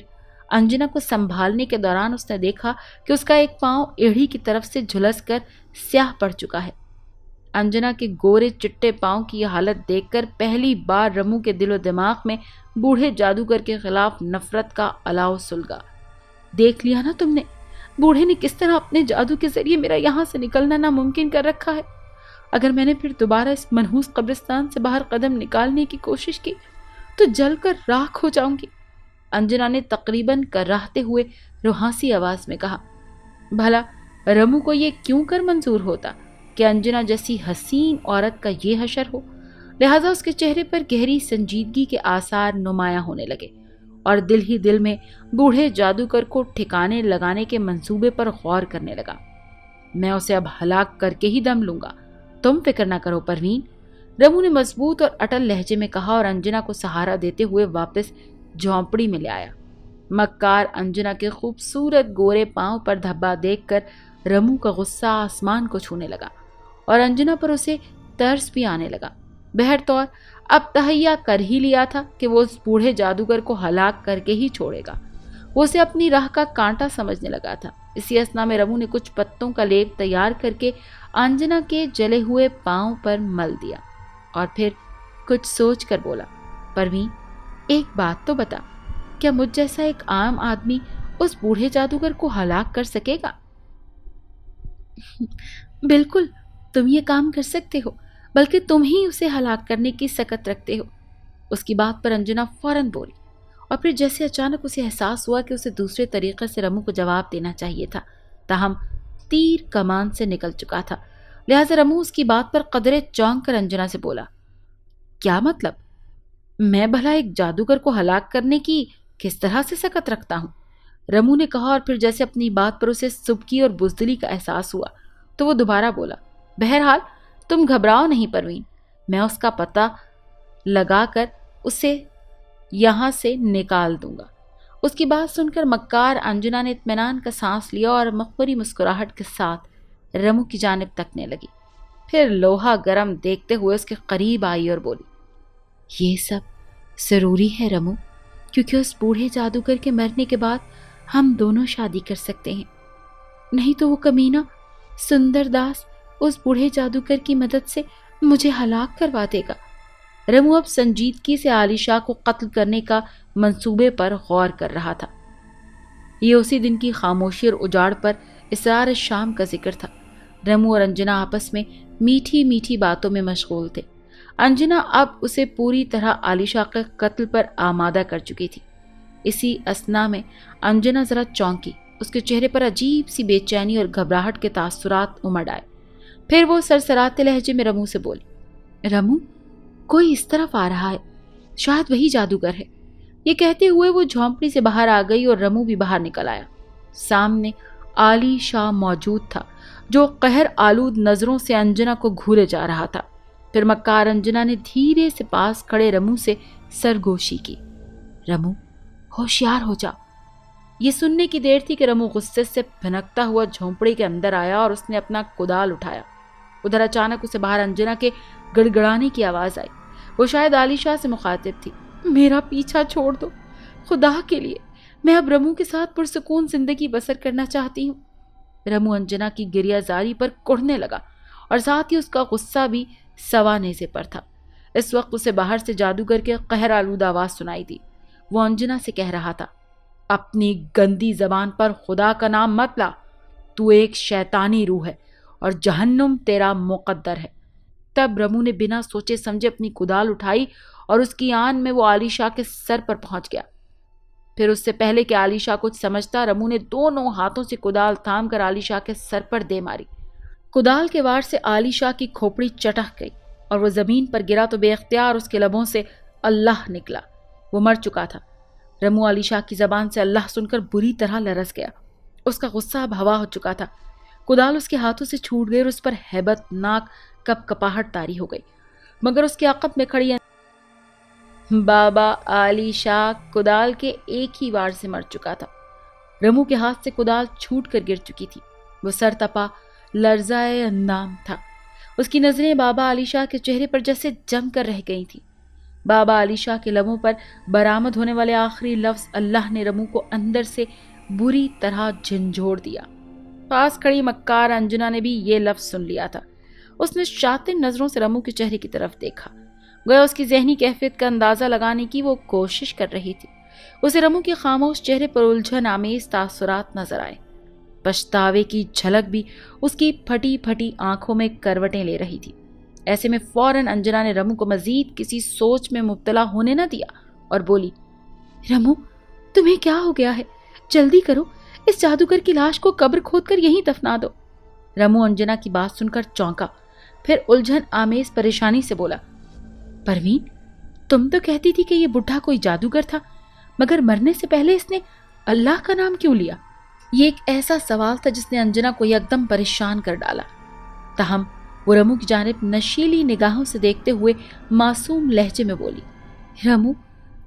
انجنا کو سنبھالنے کے دوران اس نے دیکھا کہ اس کا ایک پاؤں ایڑھی کی طرف سے جھلس کر سیاہ پڑ چکا ہے۔ انجنا کے گورے چٹے پاؤں کی یہ حالت دیکھ کر پہلی بار رمو کے دل و دماغ میں بوڑھے جادوگر کے خلاف نفرت کا الاؤ سلگا۔ دیکھ لیا نا تم نے، بوڑھے نے کس طرح اپنے جادو کے ذریعے میرا یہاں سے نکلنا ناممکن کر رکھا ہے۔ اگر میں نے پھر دوبارہ اس منحوس قبرستان سے باہر قدم نکالنے کی کوشش کی تو جل کر راکھ ہو جاؤں گی، انجنا نے تقریباً کراہتے ہوئے روحانسی آواز میں کہا۔ بھلا رمو کو یہ کیوں کر منظور ہوتا کہ انجنا جیسی حسین عورت کا یہ حشر ہو؟ لہٰذا اس کے چہرے پر گہری سنجیدگی کے آثار نمایاں ہونے لگے اور دل ہی دل میں بوڑھے جادوگر کو ٹھکانے لگانے کے منصوبے پر غور کرنے لگا۔ میں اسے اب ہلاک کر کے ہی دم لوں گا، تم فکر نہ کرو پروین، رمو نے مضبوط اور اٹل لہجے میں کہا اور انجنا کو سہارا دیتے ہوئے واپس جھونپڑی میں لے آیا۔ مکار انجنا کے خوبصورت گورے پاؤں پر دھبا دیکھ کر رمو کا غصہ آسمان کو چھونے لگا اور انجنا پر اسے ترس بھی آنے لگا۔ بہر طور اب تہیا کر ہی لیا تھا کہ وہ اس بوڑھے جادوگر کو ہلاک کر کے ہی چھوڑے گا، وہ اسے اپنی راہ کا کانٹا سمجھنے لگا تھا۔ اسی اثنا میں رمو نے کچھ پتوں کا لیپ تیار کر کے انجنا کے جلے ہوئے پاؤں پر مل دیا اور پھر کچھ سوچ کر بولا، پروین ایک بات تو بتا، کیا مجھ جیسا ایک عام آدمی اس بوڑھے جادوگر کو ہلاک کر سکے گا؟ بالکل، تم یہ کام کر سکتے ہو، بلکہ تم ہی اسے ہلاک کرنے کی سکت رکھتے ہو۔ اس کی بات پر انجنا فوراً بولی اور پھر جیسے اچانک اسے احساس ہوا کہ اسے دوسرے طریقے سے رمو کو جواب دینا چاہیے تھا، تاہم تیر کمان سے نکل چکا تھا، لہٰذا رمو اس کی بات پر قدرے چونک کر انجنا سے بولا، کیا مطلب؟ میں بھلا ایک جادوگر کو ہلاک کرنے کی کس طرح سے سکت رکھتا ہوں؟ رمو نے کہا اور پھر جیسے اپنی بات پر اسے سبکی اور بزدلی کا احساس ہوا تو وہ دوبارہ بولا، بہرحال تم گھبراؤ نہیں پروین، میں اس کا پتہ لگا کر اسے یہاں سے نکال دوں گا۔ اس کی بات سن کر مکار انجنا نے اطمینان کا سانس لیا اور مخبری مسکراہٹ کے ساتھ رمو کی جانب تکنے لگی، پھر لوہا گرم دیکھتے ہوئے اس کے قریب آئی اور بولی، یہ سب ضروری ہے رمو، کیونکہ اس بوڑھے جادوگر کے مرنے کے بعد ہم دونوں شادی کر سکتے ہیں، نہیں تو وہ کمینہ سندر داس اس بوڑھے جادوگر کی مدد سے مجھے ہلاک کروا دے گا۔ رمو اب سنجیدگی سے عالیشا کو قتل کرنے کا منصوبے پر غور کر رہا تھا۔ یہ اسی دن کی خاموشی اور اجاڑ پر اسرار شام کا ذکر تھا۔ رمو اور انجنا آپس میں میٹھی میٹھی باتوں میں مشغول تھے۔ انجنا اب اسے پوری طرح عالیشا کے قتل پر آمادہ کر چکی تھی۔ اسی اثنا میں انجنا ذرا چونکی، اس کے چہرے پر عجیب سی بے چینی اور گھبراہٹ کے تاثرات امڑ آئے۔ پھر وہ سرسراتے لہجے میں رمو سے بولی، رمو کوئی اس طرف آ رہا ہے، شاید وہی جادوگر ہے۔ یہ کہتے ہوئے وہ جھونپڑی سے باہر آ گئی اور رمو بھی باہر نکل آیا۔ سامنے علی شاہ موجود تھا جو قہر آلود نظروں سے انجنا کو گھورے جا رہا تھا۔ پھر مکار انجنا نے دھیرے سے پاس کھڑے رمو سے سرگوشی کی، رمو ہوشیار ہو جا۔ یہ سننے کی دیر تھی کہ رمو غصے سے بھنکتا ہوا جھونپڑی کے اندر آیا اور اس نے اپنا کدال اٹھایا۔ ادھر اچانک اسے باہر انجنا کے گڑگڑانے کی آواز آئی۔ وہ شاید علی شاہ سے مخاطب تھی، میرا پیچھا چھوڑ دو، خدا کے لیے، میں اب رمو کے ساتھ پرسکون زندگی بسر کرنا چاہتی ہوں۔ رمو انجنا کی گریہ زاری پر کڑھنے لگا اور ساتھ ہی اس کا غصہ بھی سوا نیزے پر تھا۔ اس وقت اسے باہر سے جادوگر کے قہر آلود آواز سنائی دی۔ وہ انجنا سے کہہ رہا تھا، اپنی گندی زبان پر خدا کا نام مت لا، تو ایک شیطانی روح ہے اور جہنم تیرا مقدر ہے۔ تب رمو نے بنا سوچے سمجھے اپنی کدال اٹھائی اور اس کی آن میں وہ علی شاہ کے سر پر پہنچ گیا۔ پھر اس سے پہلے کہ علی شاہ کچھ سمجھتا، رمو نے دونوں ہاتھوں سے کدال تھام کر علی شاہ کے سر پر دے ماری۔ کدال کے وار سے علی شاہ کی کھوپڑی چٹک گئی۔ اور وہ زمین پر گرا تو بے اختیار اس کے لبوں سے اللہ نکلا۔ وہ مر چکا تھا۔ رمو علی شاہ کی زبان سے اللہ سن کر بری طرح لرز گیا۔ اس کا غصہ اب ہوا ہو چکا تھا۔ کدال اس کے ہاتھوں سے چھوٹ گئی اور اس پر ہیبت ناک کپ کپاہٹ طاری ہو گئی، مگر اس کے عقب میں کھڑی بابا علی شاہ کدال کے ایک ہی وار سے مر چکا تھا۔ رمو کے ہاتھ سے کدال چھوٹ کر گر چکی تھی۔ وہ سر تپا لرزائے اندام تھا۔ اس کی نظریں بابا علی شاہ کے چہرے پر جیسے جم کر رہ گئی تھیں۔ بابا علی شاہ کے لبوں پر برآمد ہونے والے آخری لفظ اللہ نے رمو کو اندر سے بری طرح جھنجھوڑ دیا۔ پاس کھڑی مکار انجنا نے بھی یہ لفظ سن لیا تھا۔ اس نے شاطر نظروں سے رمو کے چہرے کی طرف دیکھا، گویا اس کی ذہنی کیفیت کا اندازہ لگانے کی وہ کوشش کر رہی تھی۔ اسے رمو کے خاموش چہرے پر الجھن آمیز تاثرات نظر آئے۔ پچھتاوے کی جھلک بھی اس کی پھٹی پھٹی آنکھوں میں کروٹیں لے رہی تھی۔ ایسے میں فوراً انجنا نے رمو کو مزید کسی سوچ میں مبتلا ہونے نہ دیا اور بولی، رمو تمہیں کیا ہو گیا ہے؟ جلدی کرو، اس جادوگر کی لاش کو قبر کھود کر یہیں دفنا دو۔ رمو انجنا کی بات سن کر چونکا، پھر الجھن آمیز پریشانی سے بولا، پروین تم تو کہتی تھی کہ یہ بڈھا کوئی جادوگر تھا، مگر مرنے سے پہلے اس نے اللہ کا نام کیوں لیا؟ یہ ایک ایسا سوال تھا جس نے انجنا کو یکدم پریشان کر ڈالا۔ تاہم وہ رمو کی جانب نشیلی نگاہوں سے دیکھتے ہوئے معصوم لہجے میں بولی، رمو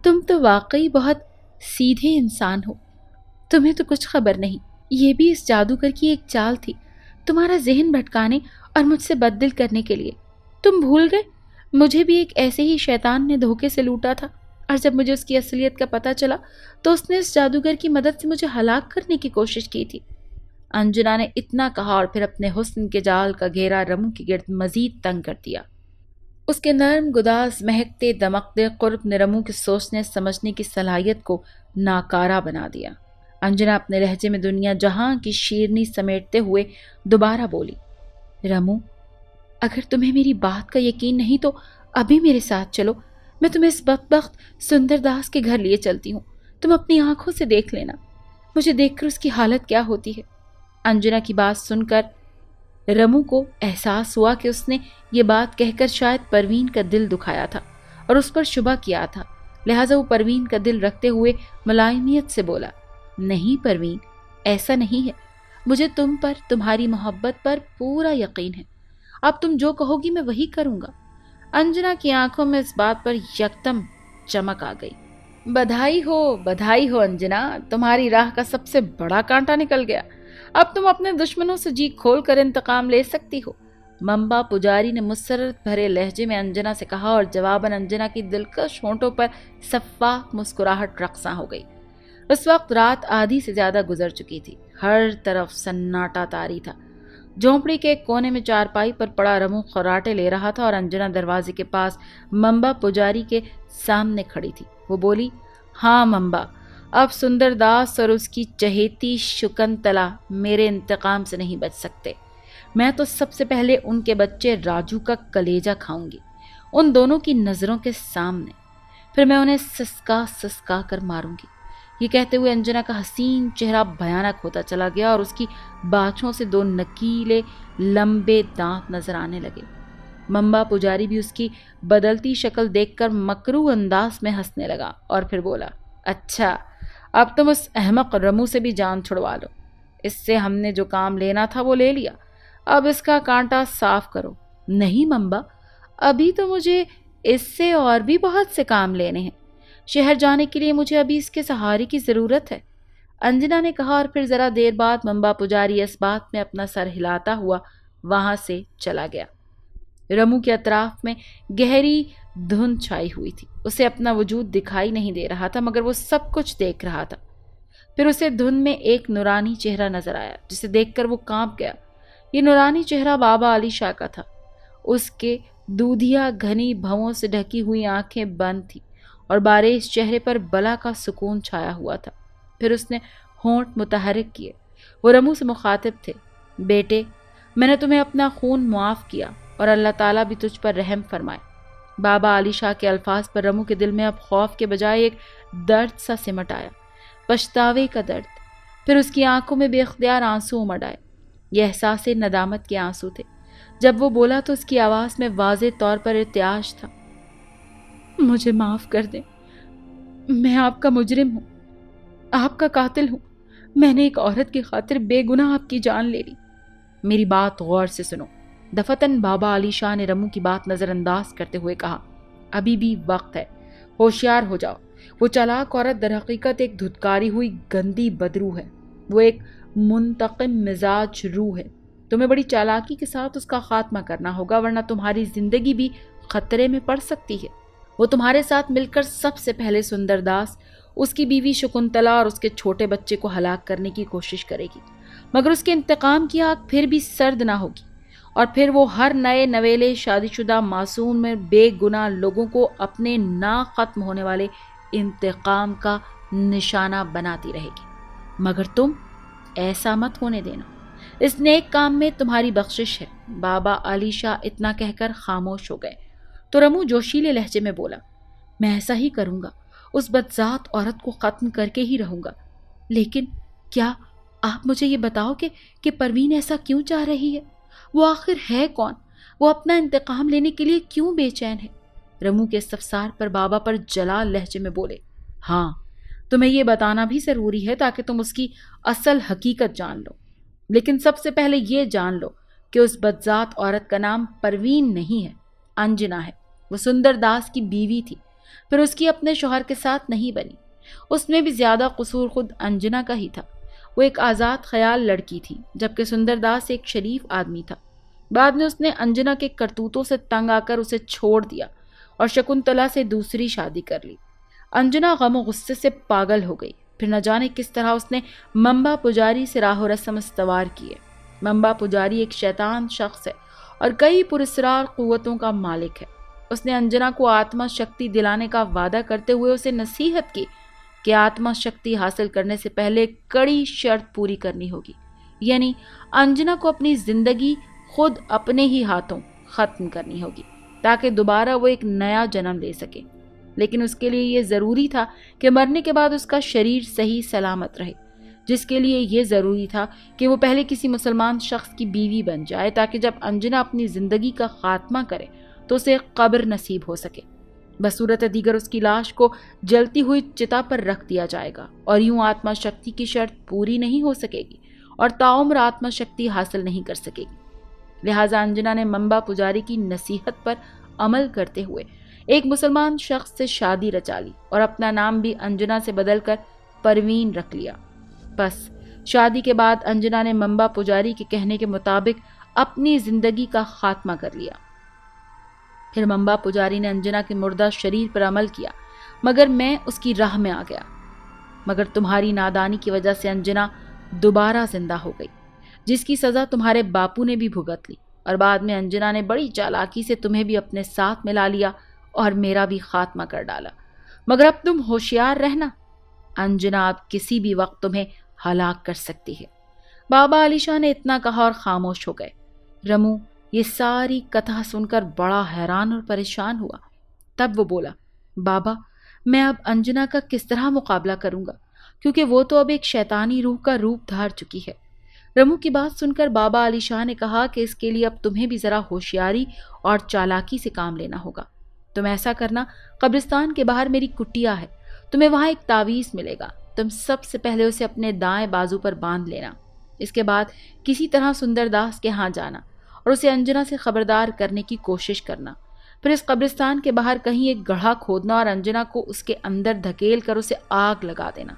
تم تو واقعی بہت سیدھے انسان ہو، تمہیں تو کچھ خبر نہیں، یہ بھی اس جادوگر کی ایک چال تھی، تمہارا ذہن بھٹکانے اور مجھ سے بددل کرنے کے لیے۔ تم بھول گئے مجھے بھی ایک ایسے ہی شیطان نے دھوکے سے لوٹا تھا، اور جب مجھے اس کی اصلیت کا پتہ چلا تو اس نے اس جادوگر کی مدد سے مجھے ہلاک کرنے کی کوشش کی تھی۔ انجنا نے اتنا کہا اور پھر اپنے حسن کے جال کا گھیرا رمو کے گرد مزید تنگ کر دیا۔ اس کے نرم گداز مہکتے دمکتے قرب نے رمو کے سوچنے سمجھنے کی صلاحیت کو ناکارہ بنا دیا۔ انجنا اپنے لہجے میں دنیا جہاں کی شیرنی سمیٹتے ہوئے دوبارہ بولی، رمو اگر تمہیں میری بات کا یقین نہیں تو ابھی میرے ساتھ چلو، میں تمہیں اس بدبخت سندر داس کے گھر لیے چلتی ہوں، تم اپنی آنکھوں سے دیکھ لینا مجھے دیکھ کر اس کی حالت کیا ہوتی ہے۔ انجنا کی بات سن کر رمو کو احساس ہوا کہ اس نے یہ بات کہہ کر شاید پروین کا دل دکھایا تھا اور اس پر شبہ کیا تھا، لہٰذا وہ پروین کا دل رکھتے ہوئے ملائمیت سے بولا، نہیں پروین ایسا نہیں ہے، مجھے تم پر تمہاری محبت پر پورا یقین ہے، اب تم جو کہو گی میں وہی کروں گا۔ انجنا کی آنکھوں میں اس بات پر یکدم چمک آ گئی۔ بدھائی ہو انجنا، تمہاری راہ کا سب سے بڑا کانٹا نکل گیا، اب تم اپنے دشمنوں سے جی کھول کر انتقام لے سکتی ہو، ممبا پجاری نے مسرت بھرے لہجے میں انجنا سے کہا، اور جواباً انجنا کی دلکش ہونٹوں پر شفاف مسکراہٹ رقصاں ہو گئی۔ اس وقت رات آدھی سے زیادہ گزر چکی تھی، ہر طرف سناٹا طاری تھا۔ جھونپڑی کے ایک کونے میں چارپائی پر پڑا رمو خراٹے لے رہا تھا اور انجنا دروازے کے پاس ممبا پجاری کے سامنے کھڑی تھی۔ وہ بولی، ہاں ممبا، اب سندر داس اور اس کی چہیتی شکنتلا میرے انتقام سے نہیں بچ سکتے، میں تو سب سے پہلے ان کے بچے راجو کا کلیجہ کھاؤں گی، ان دونوں کی نظروں کے سامنے، پھر میں انہیں سسکا سسکا کر ماروں گی۔ یہ کہتے ہوئے انجنا کا حسین چہرہ بھیانک ہوتا چلا گیا اور اس کی باچھوں سے دو نکیلے لمبے دانت نظر آنے لگے۔ ممبا پجاری بھی اس کی بدلتی شکل دیکھ کر مکروہ انداز میں ہنسنے لگا اور پھر بولا، اچھا اب تم اس احمق رمو سے بھی جان چھڑوا لو، اس سے ہم نے جو کام لینا تھا وہ لے لیا، اب اس کا کانٹا صاف کرو۔ نہیں ممبا، ابھی تو مجھے اس سے اور بھی بہت سے کام لینے ہیں، شہر جانے کے لیے مجھے ابھی اس کے سہارے کی ضرورت ہے، انجنا نے کہا، اور پھر ذرا دیر بعد ممبا پجاری اس بات میں اپنا سر ہلاتا ہوا وہاں سے چلا گیا۔ رمو کے اطراف میں گہری دھند چھائی ہوئی تھی، اسے اپنا وجود دکھائی نہیں دے رہا تھا مگر وہ سب کچھ دیکھ رہا تھا۔ پھر اسے دھند میں ایک نورانی چہرہ نظر آیا جسے دیکھ کر وہ کانپ گیا۔ یہ نورانی چہرہ بابا علی شاہ کا تھا۔ اس کے دودھیا گھنی بھووں سے ڈھکی ہوئی آنکھیں بند تھیں اور باریش چہرے پر بلا کا سکون چھایا ہوا تھا۔ پھر اس نے ہونٹ متحرک کیے، وہ رمو سے مخاطب تھے، بیٹے میں نے تمہیں اپنا خون معاف کیا اور اللہ تعالیٰ بھی تجھ پر رحم فرمائے۔ بابا علی شاہ کے الفاظ پر رمو کے دل میں اب خوف کے بجائے ایک درد سا سمٹ آیا، پچھتاوے کا درد۔ پھر اس کی آنکھوں میں بے اختیار آنسو امڈ آئے، یہ احساس ندامت کے آنسو تھے۔ جب وہ بولا تو اس کی آواز میں واضح طور پر ارتعاش تھا۔ مجھے معاف کر دیں، میں آپ کا مجرم ہوں، آپ کا قاتل ہوں۔ میں نے ایک عورت کی خاطر بے گناہ آپ کی جان لے لی۔ میری بات غور سے سنو، دفتن بابا علی شاہ نے رمو کی بات نظر انداز کرتے ہوئے کہا۔ ابھی بھی وقت ہے، ہوشیار ہو جاؤ۔ وہ چالاک عورت در حقیقت ایک دھتکاری ہوئی گندی بدروح ہے۔ وہ ایک منتقم مزاج روح ہے۔ تمہیں بڑی چالاکی کے ساتھ اس کا خاتمہ کرنا ہوگا، ورنہ تمہاری زندگی بھی خطرے میں پڑ سکتی ہے۔ وہ تمہارے ساتھ مل کر سب سے پہلے سندر داس، اس کی بیوی شکنتلا اور اس کے چھوٹے بچے کو ہلاک کرنے کی کوشش کرے گی، مگر اس کے انتقام کی آگ پھر بھی سرد نہ ہوگی، اور پھر وہ ہر نئے نویلے شادی شدہ معصوم میں بے گناہ لوگوں کو اپنے نہ ختم ہونے والے انتقام کا نشانہ بناتی رہے گی۔ مگر تم ایسا مت ہونے دینا، اس نیک کام میں تمہاری بخشش ہے۔ بابا علی شاہ اتنا کہہ کر خاموش ہو گئے تو رمو جوشیلے لہجے میں بولا، میں ایسا ہی کروں گا، اس بدذات عورت کو ختم کر کے ہی رہوں گا۔ لیکن کیا آپ مجھے یہ بتاؤ کہ پروین ایسا کیوں چاہ رہی ہے؟ وہ آخر ہے کون؟ وہ اپنا انتقام لینے کے لیے کیوں بے چین ہے؟ رمو کے استفسار پر بابا پر جلال لہجے میں بولے، ہاں، تمہیں یہ بتانا بھی ضروری ہے تاکہ تم اس کی اصل حقیقت جان لو۔ لیکن سب سے پہلے یہ جان لو کہ اس بدذات عورت کا نام پروین نہیں ہے، انجنا ہے۔ وہ سندر داس کی بیوی تھی، پھر اس کی اپنے شوہر کے ساتھ نہیں بنی۔ اس میں بھی زیادہ قصور خود انجنا کا ہی تھا۔ وہ ایک آزاد خیال لڑکی تھی، جبکہ سندر داس ایک شریف آدمی تھا۔ بعد میں اس نے انجنا کے کرتوتوں سے تنگ آ کر اسے چھوڑ دیا اور شکنتلا سے دوسری شادی کر لی۔ انجنا غم و غصے سے پاگل ہو گئی۔ پھر نہ جانے کس طرح اس نے ممبا پجاری سے راہ و رسم استوار کیے۔ ممبا پجاری ایک شیطان شخص ہے اور کئی پراسرار قوتوں کا مالک ہے۔ اس نے انجنا کو آتما شکتی دلانے کا وعدہ کرتے ہوئے اسے نصیحت کی کہ آتما شکتی حاصل کرنے سے پہلے کڑی شرط پوری کرنی ہوگی، یعنی انجنا کو اپنی زندگی خود اپنے ہی ہاتھوں ختم کرنی ہوگی تاکہ دوبارہ وہ ایک نیا جنم لے سکے۔ لیکن اس کے لیے یہ ضروری تھا کہ مرنے کے بعد اس کا شریر صحیح سلامت رہے، جس کے لیے یہ ضروری تھا کہ وہ پہلے کسی مسلمان شخص کی بیوی بن جائے تاکہ جب انجنا اپنی زندگی کا خاتمہ کرے تو اسے قبر نصیب ہو سکے۔ بصورت دیگر اس کی لاش کو جلتی ہوئی چتا پر رکھ دیا جائے گا، اور یوں آتما شکتی کی شرط پوری نہیں ہو سکے گی اور تعمر آتما شکتی حاصل نہیں کر سکے گی۔ لہٰذا انجنا نے ممبا پجاری کی نصیحت پر عمل کرتے ہوئے ایک مسلمان شخص سے شادی رچا لی اور اپنا نام بھی انجنا سے بدل کر پروین رکھ لیا۔ بس شادی کے بعد انجنا نے ممبا پجاری کے کہنے کے مطابق اپنی زندگی کا خاتمہ کر لیا۔ پھر ممبا پجاری نے انجنا کے مردہ شریر پر عمل کیا، مگر میں اس کی راہ میں آ گیا۔ مگر تمہاری نادانی کی وجہ سے انجنا دوبارہ زندہ ہو گئی، جس کی سزا تمہارے باپو نے بھی بھگت لی، اور بعد میں انجنا نے بڑی چالاکی سے تمہیں بھی اپنے ساتھ ملا لیا اور میرا بھی خاتمہ کر ڈالا۔ مگر اب تم ہوشیار رہنا، انجنا اب کسی بھی وقت تمہیں ہلاک کر سکتی ہے۔ بابا علی شاہ نے اتنا کہا اور خاموش ہو گئے۔ رمو یہ ساری کتھا سن کر بڑا حیران اور پریشان ہوا۔ تب وہ بولا، بابا، میں اب انجنا کا کس طرح مقابلہ کروں گا، کیونکہ وہ تو اب ایک شیطانی روح کا روپ دھار چکی ہے۔ رمو کی بات سن کر بابا علی شاہ نے کہا کہ اس کے لیے اب تمہیں بھی ذرا ہوشیاری اور چالاکی سے کام لینا ہوگا۔ تم ایسا کرنا، قبرستان کے باہر میری کٹیا ہے، تمہیں وہاں ایک تعویذ ملے گا۔ تم سب سے پہلے اسے اپنے دائیں بازو پر باندھ لینا۔ اس کے بعد کسی طرح سندر داس کے ہاں جانا اور اسے انجنا سے خبردار کرنے کی کوشش کرنا۔ پھر اس قبرستان کے باہر کہیں ایک گڑھا کھودنا اور انجنا کو اس کے اندر دھکیل کر اسے آگ لگا دینا۔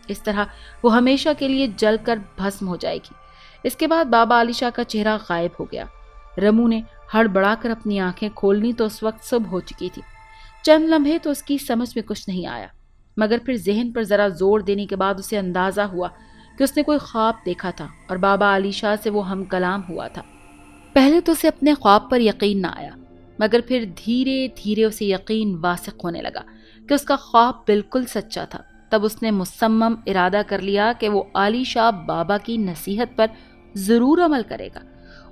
اس طرح وہ ہمیشہ کے لیے جل کر بھسم ہو جائے گی۔ اس کے بعد بابا علی شاہ کا چہرہ غائب ہو گیا۔ رمو نے ہڑبڑا کر اپنی آنکھیں کھولنی تو اس وقت صبح ہو چکی تھی۔ چند لمحے تو اس کی سمجھ میں کچھ نہیں آیا، مگر پھر ذہن پر ذرا زور دینے کے بعد اسے اندازہ ہوا کہ اس نے کوئی خواب دیکھا تھا اور بابا علی شاہ سے وہ ہم کلام ہوا تھا۔ پہلے تو اسے اپنے خواب پر یقین نہ آیا، مگر پھر دھیرے دھیرے اسے یقین واسق ہونے لگا کہ اس کا خواب بالکل سچا تھا۔ تب اس نے مصمم ارادہ کر لیا کہ وہ علی شاہ بابا کی نصیحت پر ضرور عمل کرے گا۔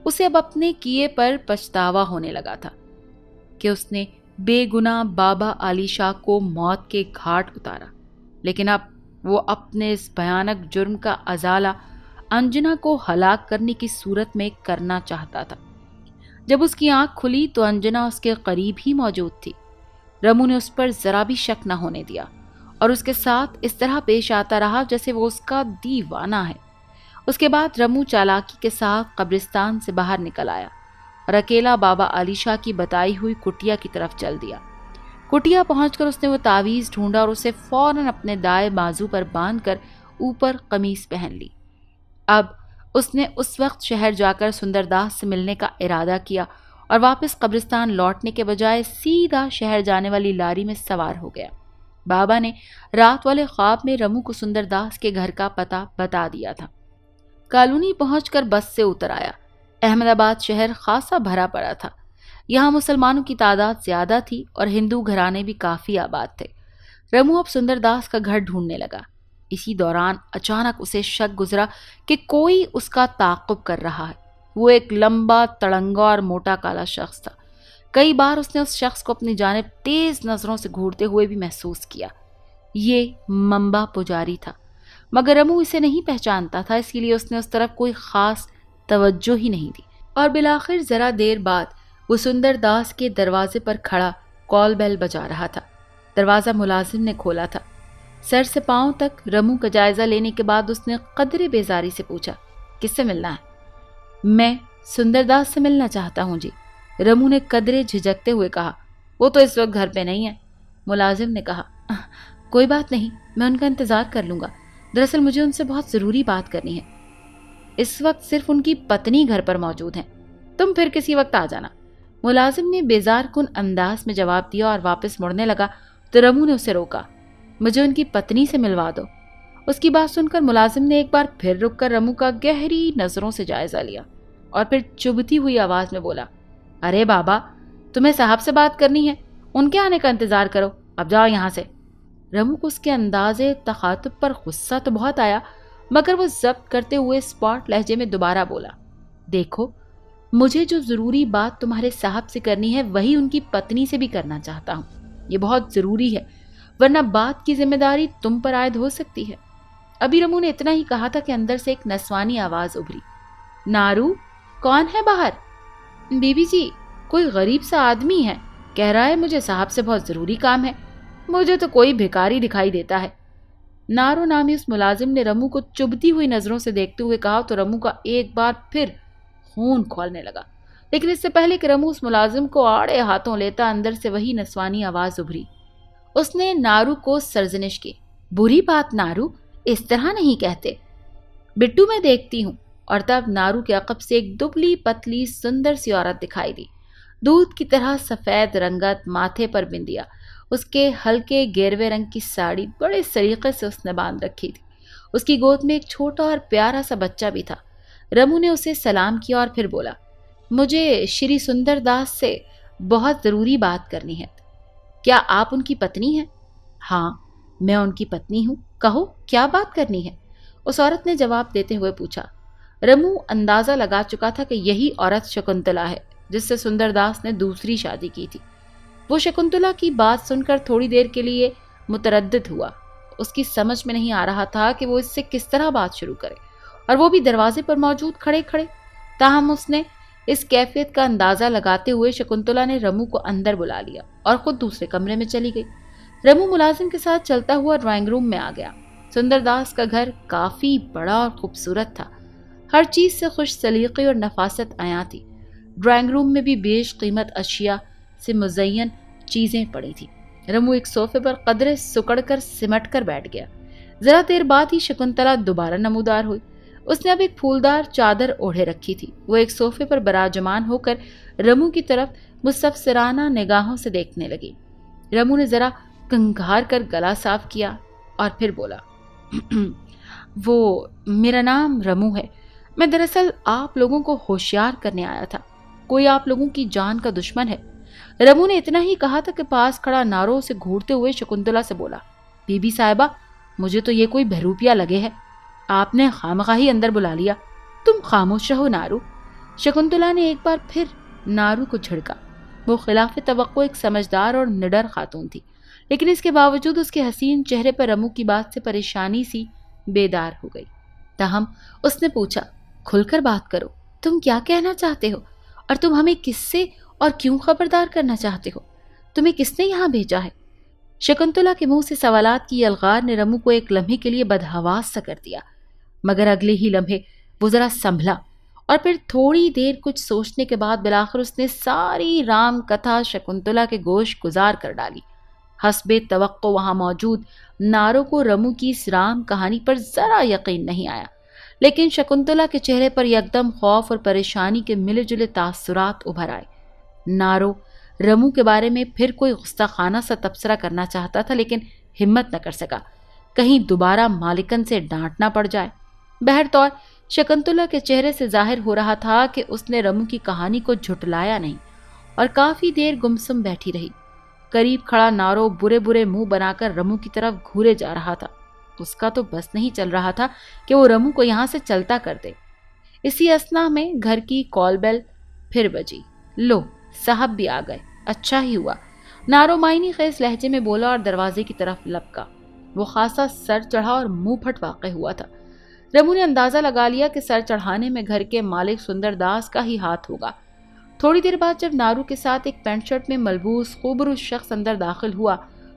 اسے اب اپنے کیے پر پچھتاوا ہونے لگا تھا کہ اس نے بے گناہ بابا علی شاہ کو موت کے گھاٹ اتارا، لیکن اب وہ اپنے اس بھیانک جرم کا ازالہ انجنا کو ہلاک کرنے کی صورت میں کرنا چاہتا تھا۔ جب اس کی آنکھ کھلی تو انجنا اس کے قریب ہی موجود تھی۔ رمو نے اس پر ذرا بھی شک نہ ہونے دیا اور اس کے ساتھ اس طرح پیش آتا رہا جیسے وہ اس کا دیوانہ ہے۔ اس کے بعد رمو چالاکی کے ساتھ قبرستان سے باہر نکل آیا اور اکیلا بابا علی شاہ کی بتائی ہوئی کٹیا کی طرف چل دیا۔ کٹیا پہنچ کر اس نے وہ تعویذ ڈھونڈا اور اسے فوراً اپنے دائیں بازو پر باندھ کر اوپر قمیص پہن لی۔ اب اس نے اس وقت شہر جا کر سندر داس سے ملنے کا ارادہ کیا اور واپس قبرستان لوٹنے کے بجائے سیدھا شہر جانے والی لاری میں سوار ہو گیا۔ بابا نے رات والے خواب میں رمو کو سندر داس کے گھر کا پتہ بتا دیا تھا۔ کالونی پہنچ کر بس سے اتر آیا۔ احمد آباد شہر خاصا بھرا پڑا تھا۔ یہاں مسلمانوں کی تعداد زیادہ تھی اور ہندو گھرانے بھی کافی آباد تھے۔ رمو اب سندر داس کا گھر ڈھونڈنے لگا۔ اسی دوران اچانک اسے شک گزرا کہ کوئی اس کا تعاقب کر رہا ہے۔ وہ ایک لمبا، تڑنگا اور موٹا کالا شخص تھا۔ کئی بار اس نے اس شخص کو اپنی جانب تیز نظروں سے گھورتے ہوئے بھی محسوس کیا۔ یہ ممبا پجاری تھا، مگر رمو اسے نہیں پہچانتا تھا، اسی لیے اس نے اس طرف کوئی خاص توجہ ہی نہیں دی۔ اور بالآخر ذرا دیر بعد وہ سندر داس کے دروازے پر کھڑا کال بیل بجا رہا تھا۔ دروازہ ملازم نے کھولا تھا۔ سر سے پاؤں تک رمو کا جائزہ لینے کے بعد اس نے قدرے بیزاری سے پوچھا، کس سے ملنا ہے؟ میں سندر داس سے ملنا چاہتا ہوں جی، رمو نے قدرے جھجکتے ہوئے کہا۔ وہ تو اس وقت گھر پہ نہیں ہے، ملازم نے کہا۔ کوئی بات نہیں، میں ان کا انتظار کر لوں گا، دراصل مجھے ان سے بہت ضروری بات کرنی ہے۔ اس وقت صرف ان کی پتنی گھر پر موجود ہیں، تم پھر کسی وقت آ جانا، ملازم نے بیزار کن انداز میں جواب دیا اور واپس مڑنے لگا تو رمو نے اسے روکا۔ مجھے ان کی پتنی سے ملوا دو۔ اس کی بات سن کر ملازم نے ایک بار پھر رک کر رمو کا گہری نظروں سے جائزہ لیا اور پھر چبھتی ہوئی آواز میں بولا، ارے بابا، تمہیں صاحب سے بات کرنی ہے، ان کے آنے کا انتظار کرو، اب جاؤ یہاں سے۔ رمو کو اس کے اندازے تخاطب پر غصہ تو بہت آیا، مگر وہ ضبط کرتے ہوئے اسپاٹ لہجے میں دوبارہ بولا، دیکھو، مجھے جو ضروری بات تمہارے صاحب سے کرنی ہے وہی ان کی پتنی سے بھی کرنا چاہتا ہوں۔ یہ بہت ضروری ہے، ورنہ بات کی ذمہ داری تم پر عائد ہو سکتی ہے۔ ابھی رمو نے اتنا ہی کہا تھا کہ اندر سے ایک نسوانی آواز ابھری، نارو، کون ہے باہر؟ بی بی جی، کوئی غریب سا آدمی ہے، کہہ رہا ہے مجھے صاحب سے بہت ضروری کام ہے۔ مجھے تو کوئی بھیکاری دکھائی دیتا ہے۔ نارو نامی اس ملازم نے رمو کو چبھتی ہوئی نظروں سے دیکھتے ہوئے کہا تو رمو کا ایک بار پھر خون کھولنے لگا، لیکن اس سے پہلے کہ رمو اس ملازم کو آڑے ہاتھوں لیتا، اندر سے وہی نسوانی آواز ابھری۔ اس نے نارو کو سرزنش کی، بری بات نارو، اس طرح نہیں کہتے، بٹو میں دیکھتی ہوں۔ اور تب نارو کے عقب سے ایک دبلی پتلی سندر سی عورت دکھائی دی، دودھ کی طرح سفید رنگت، ماتھے پر بندیا، اس کے ہلکے گیروے رنگ کی ساڑی بڑے سلیقے سے اس نے باندھ رکھی تھی۔ اس کی گود میں ایک چھوٹا اور پیارا سا بچہ بھی تھا۔ رمو نے اسے سلام کیا اور پھر بولا، مجھے شری سندر داس سے بہت ضروری بات کرنی ہے۔ کیا آپ ان کی پتنی ہیں؟ ہاں، میں ان کی پتنی ہوں، کہو کیا بات کرنی ہے؟ اس عورت نے جواب دیتے ہوئے پوچھا۔ رمو اندازہ لگا چکا تھا کہ یہی عورت شکنتلا ہے جس سے سندر داس نے دوسری شادی کی تھی۔ وہ شکنتلا کی بات سن کر تھوڑی دیر کے لیے متردد ہوا۔ اس کی سمجھ میں نہیں آ رہا تھا کہ وہ اس سے کس طرح بات شروع کرے، اور وہ بھی دروازے پر موجود کھڑے کھڑے۔ تاہم اس نے اس کیفیت کا اندازہ لگاتے ہوئے شکنتلا نے رمو کو اندر بلا لیا اور خود دوسرے کمرے میں چلی گئی۔ رمو ملازم کے ساتھ چلتا ہوا ڈرائنگ روم میں آ گیا۔ سندر داس کا گھر کافی بڑا اور خوبصورت تھا، ہر چیز سے خوش سلیقے اور نفاست عیاں تھی۔ ڈرائنگ روم میں بھی بیش قیمت اشیاء سے مزین چیزیں پڑی تھی۔ رمو ایک صوفے پر قدرے سکڑ کر سمٹ کر بیٹھ گیا۔ ذرا دیر بعد ہی شکنتلا دوبارہ نمودار ہوئی۔ اس نے اب ایک پھولدار چادر اوڑھے رکھی تھی۔ وہ ایک صوفے پر براجمان ہو کر رمو کی طرف مستفسرانہ نگاہوں سے دیکھنے لگی۔ رمو نے ذرا کنکھار کر گلا صاف کیا اور پھر بولا، وہ میرا نام رمو ہے، میں دراصل آپ لوگوں کو ہوشیار کرنے آیا تھا، کوئی آپ لوگوں کی جان کا دشمن ہے۔ رمو نے اتنا ہی کہا تھا کہ پاس کھڑا نارو سے گھورتے ہوئے شکنتلا سے بولا، بی بی صاحبہ، مجھے تو یہ کوئی بہروپیہ لگے ہے، آپ نے خامخواہی اندر بلا لیا، تم خاموش رہو نارو۔ شکنتلا نے ایک بار پھر نارو کو جھڑکا۔ وہ خلاف توقع ایک سمجھدار اور نڈر خاتون تھی، لیکن اس کے باوجود اس کے حسین چہرے پر رمو کی بات سے پریشانی سی بیدار ہو گئی۔ تاہم اس نے پوچھا، کھل کر بات کرو، تم کیا کہنا چاہتے ہو؟ اور تم ہمیں کس سے اور کیوں خبردار کرنا چاہتے ہو؟ تمہیں کس نے یہاں بھیجا ہے؟ شکنتلا کے منہ سے سوالات کی الغار نے رمو کو ایک لمحے کے لیے بدحواس سا کر دیا، مگر اگلے ہی لمحے وہ ذرا سنبھلا اور پھر تھوڑی دیر کچھ سوچنے کے بعد بالآخر اس نے ساری رام کتھا شکنتلا کے گوش گزار کر ڈالی۔ حسب توقع وہاں موجود نارو کو رمو کی اس رام کہانی پر ذرا یقین نہیں آیا، لیکن شکنتلا کے چہرے پر یکدم خوف اور پریشانی کے ملے جلے تاثرات ابھر آئے۔ نارو رمو کے بارے میں پھر کوئی گستاخانہ سا تبصرہ کرنا چاہتا تھا، لیکن ہمت نہ کر سکا، کہیں دوبارہ مالکن سے ڈانٹ نہ پڑ جائے۔ بہرطور شکنتلا کے چہرے سے ظاہر ہو رہا تھا کہ اس نے رمو کی کہانی کو جھٹلایا نہیں، اور کافی دیر گمسم بیٹھی رہی۔ قریب کھڑا نارو برے برے منہ بنا کر رمو کی طرف گھورے جا رہا تھا۔ اس کا تو بس نہیں چل رہا تھا کہ وہ رمو کو یہاں سے چلتا کر دے۔ اسی اثنا میں گھر کی کال بیل پھر بجی۔ لو، صاحب بھی آ گئے، اچھا ہی ہوا، نارو معنی خیز لہجے میں بولا اور دروازے کی طرف لپکا۔ وہ خاصا سر چڑھا اور منہ پھٹ واقع ہوا تھا۔ رمو نے اندازہ لگا لیا کہ سر چڑھانے میں گھر کے مالک سندر داس کا ہی ہاتھ ہوگا۔ تھوڑی دیر بعد جب نارو کے ساتھ ایک پینٹ شرٹ میں ملبوس خوبرو شخص اندر داخل ہوا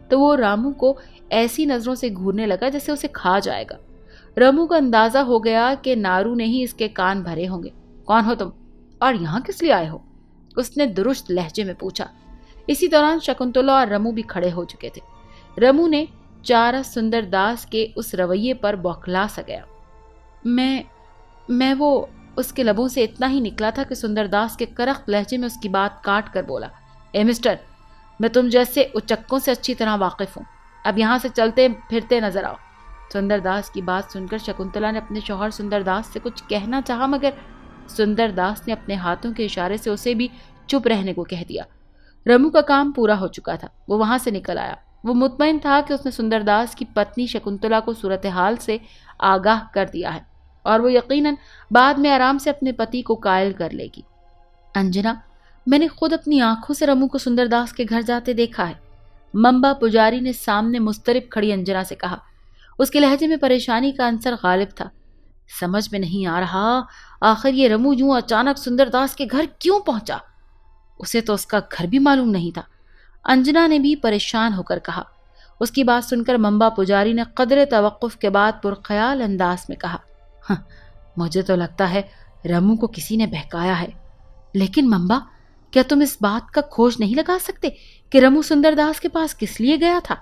تو وہ رامو کو ایسی نظروں سے گھورنے لگا جیسے اسے کھا جائے گا۔ رمو کو اندازہ ہو گیا کہ نارو نے ہی اس کے کان بھرے ہوں گے۔ کون ہو تم اور یہاں کس لیے آئے ہو؟ اس نے درست لہجے میں پوچھا۔ اسی دوران شکنتلا اور رمو بھی کھڑے ہو چکے تھے۔ رمو نے چارہ سندر داس کے اس رویے پر بوکھلا سا گیا۔ میں وہ اس کے لبوں سے اتنا ہی نکلا تھا کہ سندر داس کے کرخت لہجے میں اس کی بات کاٹ کر بولا، اے مسٹر، میں تم جیسے اچکوں سے اچھی طرح واقف ہوں، اب یہاں سے چلتے پھرتے نظر آؤ۔ سندر داس کی بات سن کر شکنتلا نے اپنے شوہر سندر داس سے کچھ کہنا چاہا، مگر سندر داس نے اپنے ہاتھوں کے اشارے سے اسے بھی چپ رہنے کو کہہ دیا۔ رمو کا کام پورا ہو چکا تھا، وہ وہاں سے نکل آیا۔ وہ مطمئن تھا کہ اس نے سندر داس کی پتنی شکنتلا کو صورتحال سے آگاہ کر دیا ہے اور وہ یقیناً بعد میں آرام سے اپنے پتی کو قائل کر لے گی۔ انجنا، میں نے خود اپنی آنکھوں سے رمو کو سندر داس کے گھر جاتے دیکھا ہے، ممبا پجاری نے سامنے مضطرب کھڑی انجنا سے کہا۔ اس کے لہجے میں پریشانی کا عنصر غالب تھا۔ سمجھ میں نہیں آ رہا آخر یہ رمو یوں اچانک سندر داس کے گھر کیوں پہنچا؟ اسے تو اس کا گھر بھی معلوم نہیں تھا، انجنا نے بھی پریشان ہو کر کہا۔ اس کی بات سن کر ممبا پجاری نے قدر توقف کے بعد پرخیال انداز میں کہا، مجھے تو لگتا ہے رمو کو کسی نے بہکایا ہے، لیکن ممبا، کیا تم اس بات کا کھوج نہیں لگا سکتے کہ رمو سندر داس کے پاس کس لیے گیا تھا؟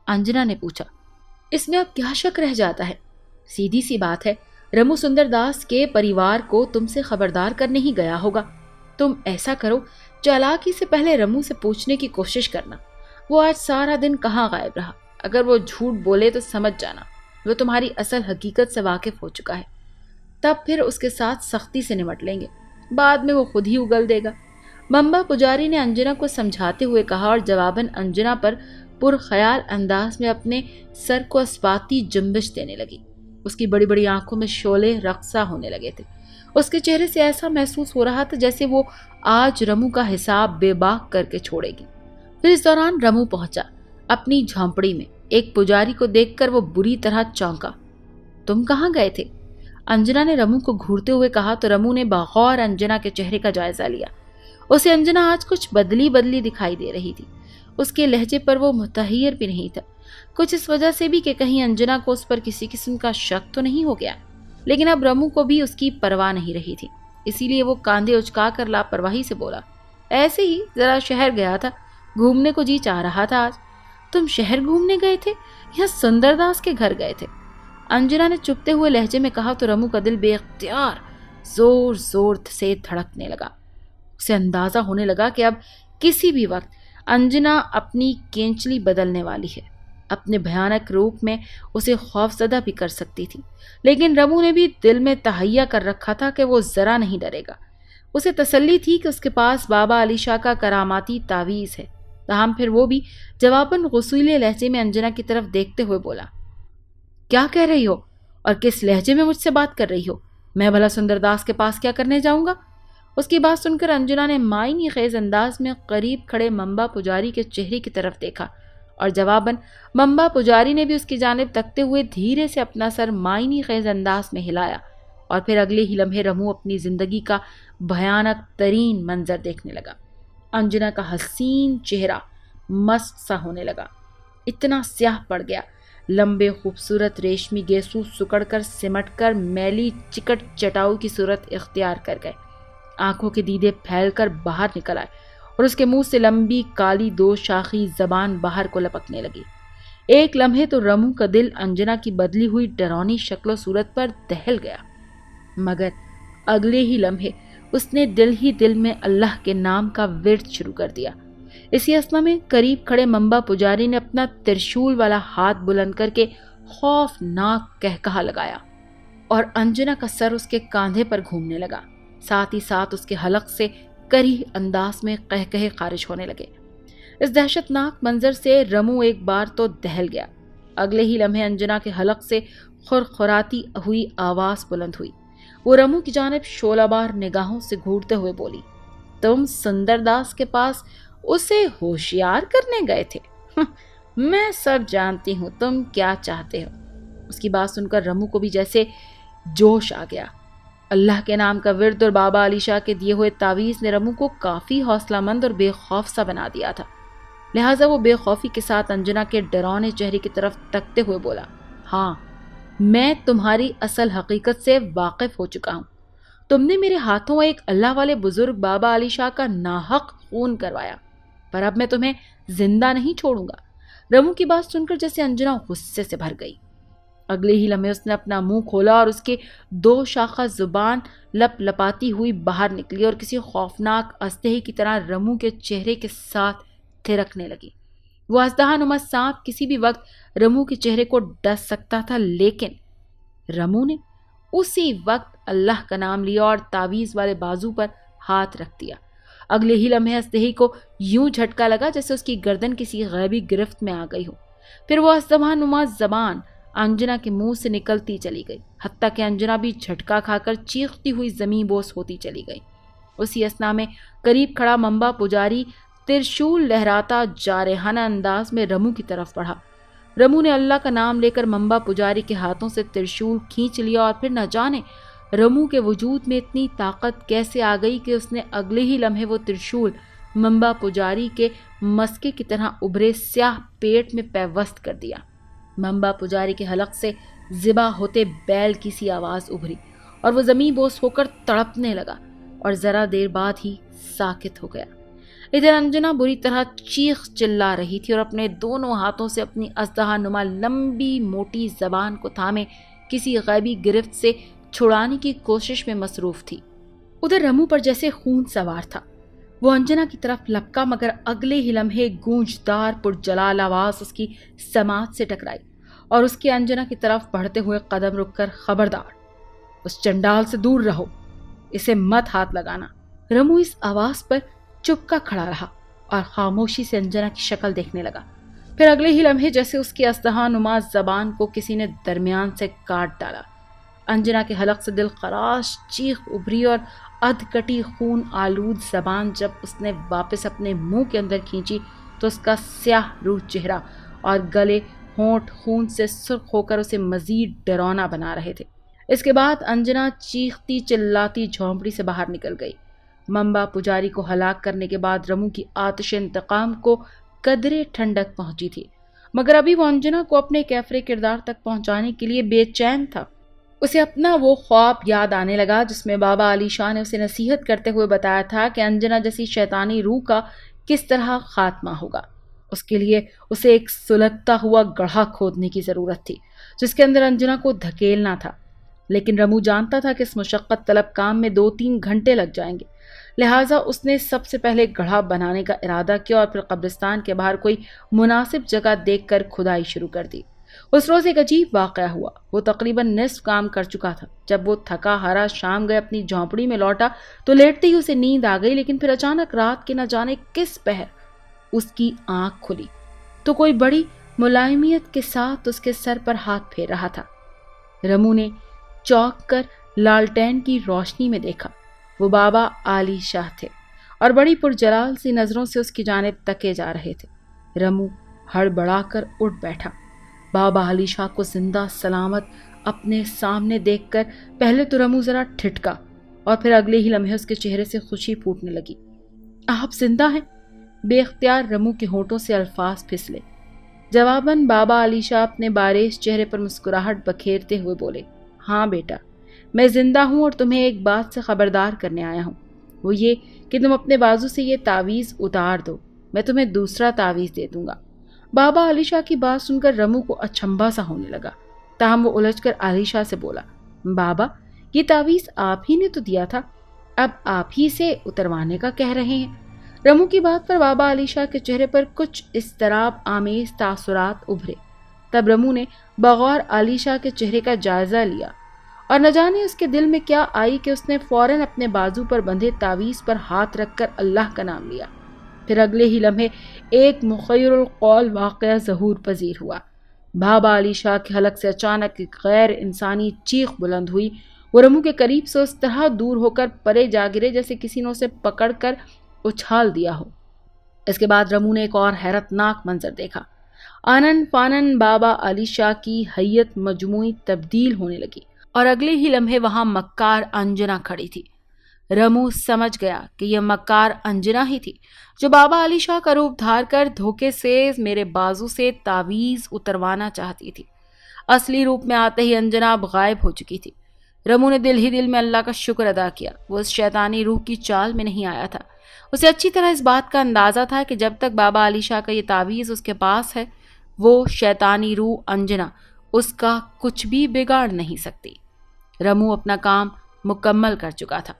انجنا نے پوچھا۔ اس میں اب کیا شک رہ جاتا ہے؟ سیدھی سی بات ہے، رمو سندر داس کے پریوار کو تم سے خبردار کرنے ہی گیا ہوگا۔ تم ایسا کرو، چالاکی سے پہلے رمو سے پوچھنے کی کوشش کرنا وہ آج سارا دن کہاں غائب رہا۔ اگر وہ جھوٹ بولے تو سمجھ جانا وہ تمہاری اصل حقیقت سے واقف ہو چکا ہے، تب پھر اس کے ساتھ سختی سے نمٹ لیں گے، بعد میں وہ خود ہی اگل دے گا۔ ممبا پجاری نے انجنا کو سمجھاتے ہوئے کہا اور جواباً انجنا پر پرخیال انداز میں اپنے سر کو اسباتی جنبش دینے لگی۔ اس کی بڑی بڑی آنکھوں میں شعلے رقصہ ہونے لگے تھے۔ اس کے چہرے سے ایسا محسوس ہو رہا تھا جیسے وہ آج رمو کا حساب بے باک کر کے چھوڑے گی۔ پھر اس دوران رمو پہنچا اپنی جھونپڑی میں۔ ایک پجاری کو دیکھ کر وہ بری طرح چونکا۔ تم کہاں گئے تھے؟ انجنا نے رمو کو گھورتے ہوئے کہا تو رمو نے بغور انجنا کے چہرے کا جائزہ لیا۔ اسے انجنا آج کچھ بدلی بدلی دکھائی دے رہی تھی۔ اس کے لہجے پر وہ متحیر بھی نہیں تھا، کچھ اس وجہ سے بھی کہ کہیں انجنا کو اس پر کسی قسم کا شک تو نہیں ہو گیا، لیکن اب رمو کو بھی اس کی پرواہ نہیں رہی تھی، اسی لیے وہ کاندھے اچکا کر لاپرواہی سے بولا، ایسے ہی ذرا شہر گیا تھا، گھومنے کو جی چاہ رہا تھا آج۔ تم شہر گھومنے گئے تھے یا سندر داس کے گھر گئے تھے؟ انجنا نے چپتے ہوئے لہجے میں کہا تو رمو کا دل بے اختیار زور زور سے دھڑکنے لگا۔ اسے اندازہ ہونے لگا کہ اب کسی بھی وقت انجنا اپنی کینچلی بدلنے والی ہے، اپنے بھیانک روپ میں اسے خوف زدہ بھی کر سکتی تھی، لیکن رمو نے بھی دل میں تہیہ کر رکھا تھا کہ وہ ذرا نہیں ڈرے گا۔ اسے تسلی تھی کہ اس کے پاس بابا علی شاہ کا کراماتی تعویذ ہے، تاہم پھر وہ بھی جواباً غصیلے لہجے میں انجنا کی طرف دیکھتے ہوئے بولا، کیا کہہ رہی ہو اور کس لہجے میں مجھ سے بات کر رہی ہو؟ میں بھلا سندر داس کے پاس کیا کرنے جاؤں گا؟ اس کی بات سن کر انجنا نے معنی خیز انداز میں قریب کھڑے ممبا پجاری کے چہرے کی طرف دیکھا اور جواباً ممبا پجاری نے بھی اس کی جانب تکتے ہوئے دھیرے سے اپنا سر معنی خیز انداز میں ہلایا اور پھر اگلے ہی لمحے رمو اپنی زندگی کا بھیانک ترین منظر دیکھنے لگا۔ انجنا کا حسین چہرہ مسک سا ہونے لگا، اتنا سیاہ پڑ گیا، لمبے خوبصورت ریشمی گیسو سکڑ کر سمٹ کر میلی چکٹ چٹاؤ کی صورت اختیار کر گئے، آنکھوں کے دیدے پھیل کر باہر نکل آئے اور اس کے منہ سے لمبی کالی دو شاخی زبان باہر کو لپکنے لگی۔ ایک لمحے تو رمو کا دل انجنا کی بدلی ہوئی ڈرونی شکل و صورت پر دہل گیا، مگر اگلے ہی لمحے اس نے دل ہی دل میں اللہ کے نام کا ورد شروع کر دیا۔ اسی اثنا میں قریب کھڑے ممبا پجاری نے اپنا ترشول والا ہاتھ بلند کر کے خوفناک کہکہا لگایا اور انجنا کا سر اس کے کاندھے پر گھومنے لگا، ساتھ ہی ساتھ اس کے حلق سے کریہ انداز میں قہقہے خارج ہونے لگے۔ اس دہشت ناک منظر سے رمو ایک بار تو دہل گیا، اگلے ہی لمحے انجنا کے حلق سے خرخراتی ہوئی آواز بلند ہوئی۔ وہ رمو کی جانب شعلہ بار نگاہوں سے گھورتے ہوئے بولی، تم سندر داس کے پاس اسے ہوشیار کرنے گئے تھے؟ میں سب جانتی ہوں تم کیا چاہتے ہو۔ اس کی بات سن کر رمو کو بھی جیسے جوش آ گیا۔ اللہ کے نام کا ورد اور بابا علی شاہ کے دیے ہوئے تعویذ نے رمو کو کافی حوصلہ مند اور بے خوف سا بنا دیا تھا، لہٰذا وہ بے خوفی کے ساتھ انجنا کے ڈرونے چہرے کی طرف تکتے ہوئے بولا، ہاں میں تمہاری اصل حقیقت سے واقف ہو چکا ہوں۔ تم نے میرے ہاتھوں ایک اللہ والے بزرگ بابا علی شاہ کا ناحق خون کروایا، پر اب میں تمہیں زندہ نہیں چھوڑوں گا۔ رمو کی بات سن کر جیسے انجنا غصے سے بھر گئی، اگلے ہی لمحے اس نے اپنا منہ کھولا اور اس کے دو شاخہ زبان لپ لپاتی ہوئی باہر نکلی اور کسی خوفناک اژدہے کی طرح رمو کے چہرے کے ساتھ تھرکنے لگی۔ وہ اژدہا نما سانپ کسی بھی وقت رمو کے چہرے کو ڈس سکتا تھا، لیکن رمو نے اسی وقت اللہ کا نام لیا اور تعویذ والے بازو پر ہاتھ رکھ دیا۔ اگلے ہی لمحے اژدہے کو یوں جھٹکا لگا جیسے اس کی گردن کسی غیبی گرفت میں آ گئی ہو، پھر وہ اژدہا نما زبان انجنا کے منہ سے نکلتی چلی گئی، حتیٰ کہ انجنا بھی جھٹکا کھا کر چیختی ہوئی زمین بوس ہوتی چلی گئی۔ اسی اثنا میں قریب کھڑا ممبا پجاری ترشول لہراتا جارحانہ انداز میں رمو کی طرف بڑھا۔ رمو نے اللہ کا نام لے کر ممبا پجاری کے ہاتھوں سے ترشول کھینچ لیا اور پھر نہ جانے رمو کے وجود میں اتنی طاقت کیسے آ گئی کہ اس نے اگلے ہی لمحے وہ ترشول ممبا پجاری کے مسکے کی طرح ابھرے سیاہ پیٹ میں پیوست کر دیا۔ ممبا پجاری کے حلق سے ذبح ہوتے بیل کی سی آواز ابھری اور وہ زمین بوس ہو کر تڑپنے لگا اور ذرا دیر بعد ہی ساکت ہو گیا۔ ادھر انجنا بری طرح چیخ چلا رہی تھی اور اپنے دونوں ہاتھوں سے اپنی اژدہا نما لمبی موٹی زبان کو تھامے کسی غیبی گرفت سے چھڑانے کی کوشش میں مصروف تھی۔ ادھر رمو پر جیسے خون سوار تھا، وہ انجنا کی طرف لپکا، مگر اگلے ہی لمحے گونجدار پرجلال آواز اس کی سماعت سے ٹکرائی اور اس کے انجنا کی طرف بڑھتے ہوئے قدم رک کر، خبردار، اس چنڈال سے دور رہو، اسے مت ہاتھ لگانا۔ رمو اس آواز پر چپکا کھڑا رہا اور خاموشی سے انجنا کی شکل دیکھنے لگا، پھر اگلے ہی لمحے جیسے اس کی اژدہا نما زبان کو کسی نے درمیان سے کاٹ ڈالا۔ انجنا کے حلق سے دل خراش چیخ ابھری اور ادھ کٹی خون آلود زبان جب اس نے واپس اپنے منہ کے اندر کھینچی تو اس کا سیاہ روح چہرہ اور گلے ہونٹ خون سے سرخ ہو کر اسے مزید ڈرونا بنا رہے تھے۔ اس کے بعد انجنا چیختی چلاتی جھونپڑی سے باہر نکل گئی۔ ممبا پجاری کو ہلاک کرنے کے بعد رمو کی آتش انتقام کو قدرے ٹھنڈک پہنچی تھی، مگر ابھی وہ انجنا کو اپنے کیفر کردار تک پہنچانے کے لیے بے چین تھا۔ اسے اپنا وہ خواب یاد آنے لگا جس میں بابا علی شاہ نے اسے نصیحت کرتے ہوئے بتایا تھا کہ انجنا جیسی شیطانی روح کا کس طرح خاتمہ ہوگا۔ اس کے لیے اسے ایک سلگتا ہوا گڑھا کھودنے کی ضرورت تھی جس کے اندر انجنا کو دھکیلنا تھا، لیکن رمو جانتا تھا کہ اس مشقت طلب کام میں 2-3 گھنٹے لگ جائیں گے، لہٰذا اس نے سب سے پہلے گڑھا بنانے کا ارادہ کیا اور پھر قبرستان کے باہر کوئی مناسب جگہ دیکھ کر کھدائی شروع کر دی۔ اس روز ایک عجیب واقعہ ہوا۔ وہ تقریباً نصف کام کر چکا تھا۔ جب وہ تھکا ہارا شام گئے اپنی جھونپڑی میں لوٹا تو لیٹتے ہی اسے نیند آ گئی، لیکن پھر اچانک رات کے نہ جانے کس پہر اس کی آنکھ کھلی تو کوئی بڑی ملائمیت کے ساتھ اس کے سر پر ہاتھ پھیر رہا تھا۔ رمو نے چونک کر لالٹین کی روشنی میں دیکھا، وہ بابا علی شاہ تھے اور بڑی پرجلال سی نظروں سے اس کی جانب تکے جا رہے تھے۔ رمو ہڑبڑا کر اٹھ بیٹھا۔ بابا علی شاہ کو زندہ سلامت اپنے سامنے دیکھ کر پہلے تو رمو ذرا ٹھٹکا اور پھر اگلے ہی لمحے اس کے چہرے سے خوشی پھوٹنے لگی۔ آپ زندہ ہیں؟ بے اختیار رمو کے ہونٹوں سے الفاظ پھسلے۔ جواباً بابا علی شاہ اپنے بارش چہرے پر مسکراہٹ بکھیرتے ہوئے بولے، ہاں بیٹا، میں زندہ ہوں اور تمہیں ایک بات سے خبردار کرنے آیا ہوں، وہ یہ کہ تم اپنے بازو سے یہ تعویذ اتار دو، میں تمہیں دوسرا تعویذ دے دوں گا۔ بابا علی شاہ کی بات سن کر رمو کو اچنبھا سا ہونے لگا، تاہم وہ الجھ کر علی شاہ سے بولا، بابا یہ تعویذ آپ ہی نے تو دیا تھا، اب آپ ہی سے اتروانے کا کہہ رہے ہیں۔ رمو کی بات پر بابا علی شاہ کے چہرے پر کچھ اضطراب آمیز تاثرات ابھرے۔ تب رمو نے بغور علی شاہ کے چہرے کا جائزہ لیا اور نہ جانے اس کے دل میں کیا آئی کہ اس نے فوراً اپنے بازو پر بندھے تعویذ پر ہاتھ رکھ کر اللہ کا نام لیا۔ پھر اگلے ہی لمحے ایک مخیر القول واقعہ ظہور پذیر ہوا۔ بابا علی شاہ کے حلق سے اچانک ایک غیر انسانی چیخ بلند ہوئی۔ وہ رمو کے قریب سے اس طرح دور ہو کر پرے جا گرے جیسے کسی نے اسے پکڑ کر اچھال دیا ہو۔ اس کے بعد رمو نے ایک اور حیرت ناک منظر دیکھا۔ آنن فانن بابا علی شاہ کی حیت مجموعی تبدیل ہونے لگی اور اگلے ہی لمحے وہاں مکار انجنا کھڑی تھی۔ رمو سمجھ گیا کہ یہ مکار انجنا ہی تھی جو بابا علی شاہ کا روپ دھار کر دھوکے سے میرے بازو سے تعویذ اتروانا چاہتی تھی۔ اصلی روپ میں آتے ہی انجنا اب غائب ہو چکی تھی۔ رمو نے دل ہی دل میں اللہ کا شکر ادا کیا، وہ اس شیطانی روح کی چال میں نہیں آیا تھا۔ اسے اچھی طرح اس بات کا اندازہ تھا کہ جب تک بابا علی شاہ کا یہ تعویذ اس کے پاس ہے، وہ شیطانی روح انجنا اس کا کچھ بھی بگاڑ نہیں سکتی۔ رمو اپنا کام مکمل کر چکا تھا،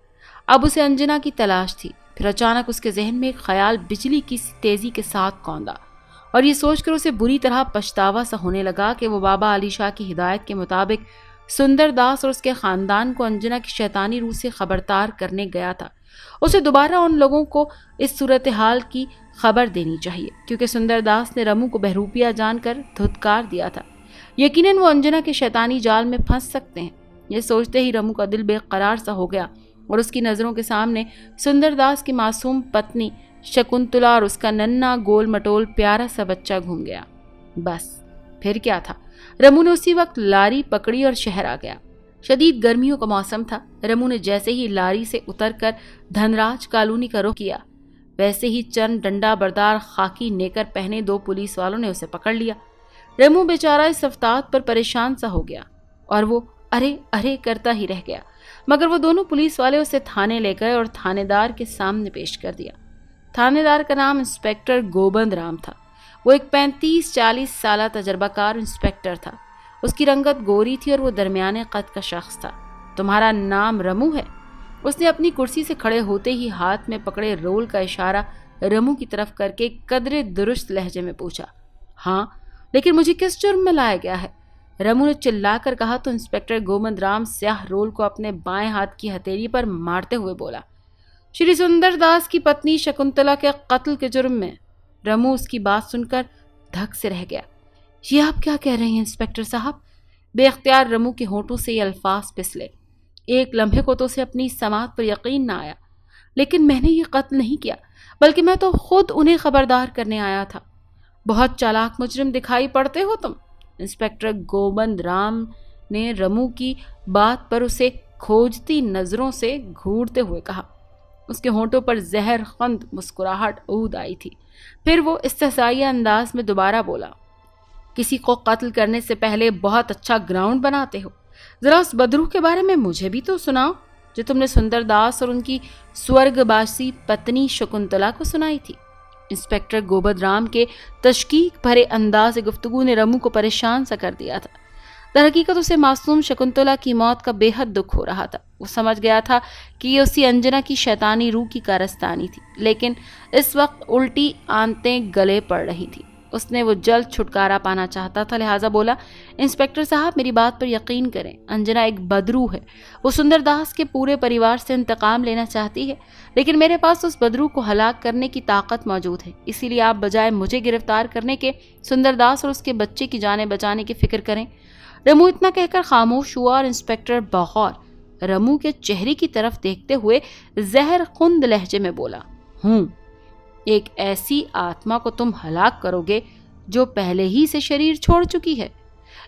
اب اسے انجنا کی تلاش تھی۔ پھر اچانک اس کے ذہن میں ایک خیال بجلی کی تیزی کے ساتھ کوندا اور یہ سوچ کر اسے بری طرح پچھتاوا سا ہونے لگا کہ وہ بابا علی شاہ کی ہدایت کے مطابق سندر داس اور اس کے خاندان کو انجنا کی شیطانی روح سے خبردار کرنے گیا تھا۔ اسے دوبارہ ان لوگوں کو اس صورتحال کی خبر دینی چاہیے، کیونکہ سندر داس نے رمو کو بہروپیہ جان کر دھتکار دیا تھا۔ یقیناً وہ انجنا کے شیطانی جال میں پھنس سکتے ہیں۔ یہ سوچتے ہی رمو کا دل بے قرار سا ہو گیا اور اس کی نظروں کے سامنے سندر داس کی معصوم پتنی شکنتلا اور اس کا ننھا گول مٹول پیارا سا بچہ گھوم گیا۔ بس پھر کیا تھا، رمو نے اسی وقت لاری پکڑی اور شہر آ گیا۔ شدید گرمیوں کا موسم تھا۔ رمو نے جیسے ہی لاری سے اتر کر دھنراج کالونی کا رخ کیا، ویسے ہی چند ڈنڈا بردار خاکی نیکر پہنے دو پولیس والوں نے اسے پکڑ لیا۔ رمو بیچارہ اس افتاد پر پریشان سا ہو گیا اور وہ ارے ارے کرتا ہی رہ گیا، مگر وہ دونوں پولیس والے اسے تھانے لے گئے اور تھانے دار کے سامنے پیش کر دیا۔ تھانے دار کا نام انسپیکٹر گوبند رام تھا۔ وہ ایک 35-40 سالہ تجربہ کار انسپیکٹر تھا۔ اس کی رنگت گوری تھی اور وہ درمیانے قد کا شخص تھا۔ تمہارا نام رمو ہے؟ اس نے اپنی کرسی سے کھڑے ہوتے ہی ہاتھ میں پکڑے رول کا اشارہ رمو کی طرف کر کے قدرے درست لہجے میں پوچھا۔ ہاں، لیکن مجھے کس جرم میں لایا گیا ہے؟ رمو نے چلا کر کہا تو انسپیکٹر گوبند رام سیاہ رول کو اپنے بائیں ہاتھ کی ہتھیلی پر مارتے ہوئے بولا، شری سندر داس کی پتنی شکنتلا کے قتل کے جرم میں۔ رمو اس کی بات سن کر دھک سے رہ گیا۔ یہ آپ کیا کہہ رہے ہیں انسپیکٹر صاحب؟ بے اختیار رمو کے ہونٹوں سے یہ الفاظ پھسلے۔ ایک لمحے کو تو اسے اپنی سماعت پر یقین نہ آیا، لیکن میں نے یہ قتل نہیں کیا، بلکہ میں تو خود انہیں خبردار کرنے آیا تھا۔ بہت چالاک مجرم دکھائی پڑتے ہو تم، انسپیکٹر گوبند رام نے رمو کی بات پر اسے کھوجتی نظروں سے گھورتے ہوئے کہا۔ اس کے ہونٹوں پر زہر خند مسکراہٹ عود آئی تھی۔ پھر وہ استحصائیہ انداز میں دوبارہ بولا، کسی کو قتل کرنے سے پہلے بہت اچھا گراؤنڈ بناتے ہو۔ ذرا اس بدروح کے بارے میں مجھے بھی تو سناؤ جو تم نے سندر داس اور ان کی سورگ باسی پتنی شکنتلا کو سنائی تھی۔ انسپیکٹر گوبند رام کے تشکیک بھرے انداز گفتگو نے رمو کو پریشان سا کر دیا تھا۔ در حقیقت اسے معصوم شکنتلا کی موت کا بے حد دکھ ہو رہا تھا۔ وہ سمجھ گیا تھا کہ یہ اسی انجنا کی شیطانی روح کی کارستانی تھی، لیکن اس وقت الٹی آنتیں گلے پڑ رہی تھی۔ اس نے وہ جلد چھٹکارا پانا چاہتا تھا، لہٰذا بولا، انسپیکٹر صاحب میری بات پر یقین کریں، انجنا ایک بدروح ہے۔ وہ سندر داس کے پورے پریوار سے انتقام لینا چاہتی ہے، لیکن میرے پاس اس بدروح کو ہلاک کرنے کی طاقت موجود ہے۔ اسی لیے آپ بجائے مجھے گرفتار کرنے کے سندر داس اور اس کے بچے کی جانیں بچانے کی فکر کریں۔ رمو اتنا کہہ کر خاموش ہوا اور انسپیکٹر بغور رمو کے چہرے کی طرف دیکھتے ہوئے زہر خند لہجے میں بولا، ایک ایسی آتما کو تم ہلاک کرو گے جو پہلے ہی سے شریر چھوڑ چکی ہے۔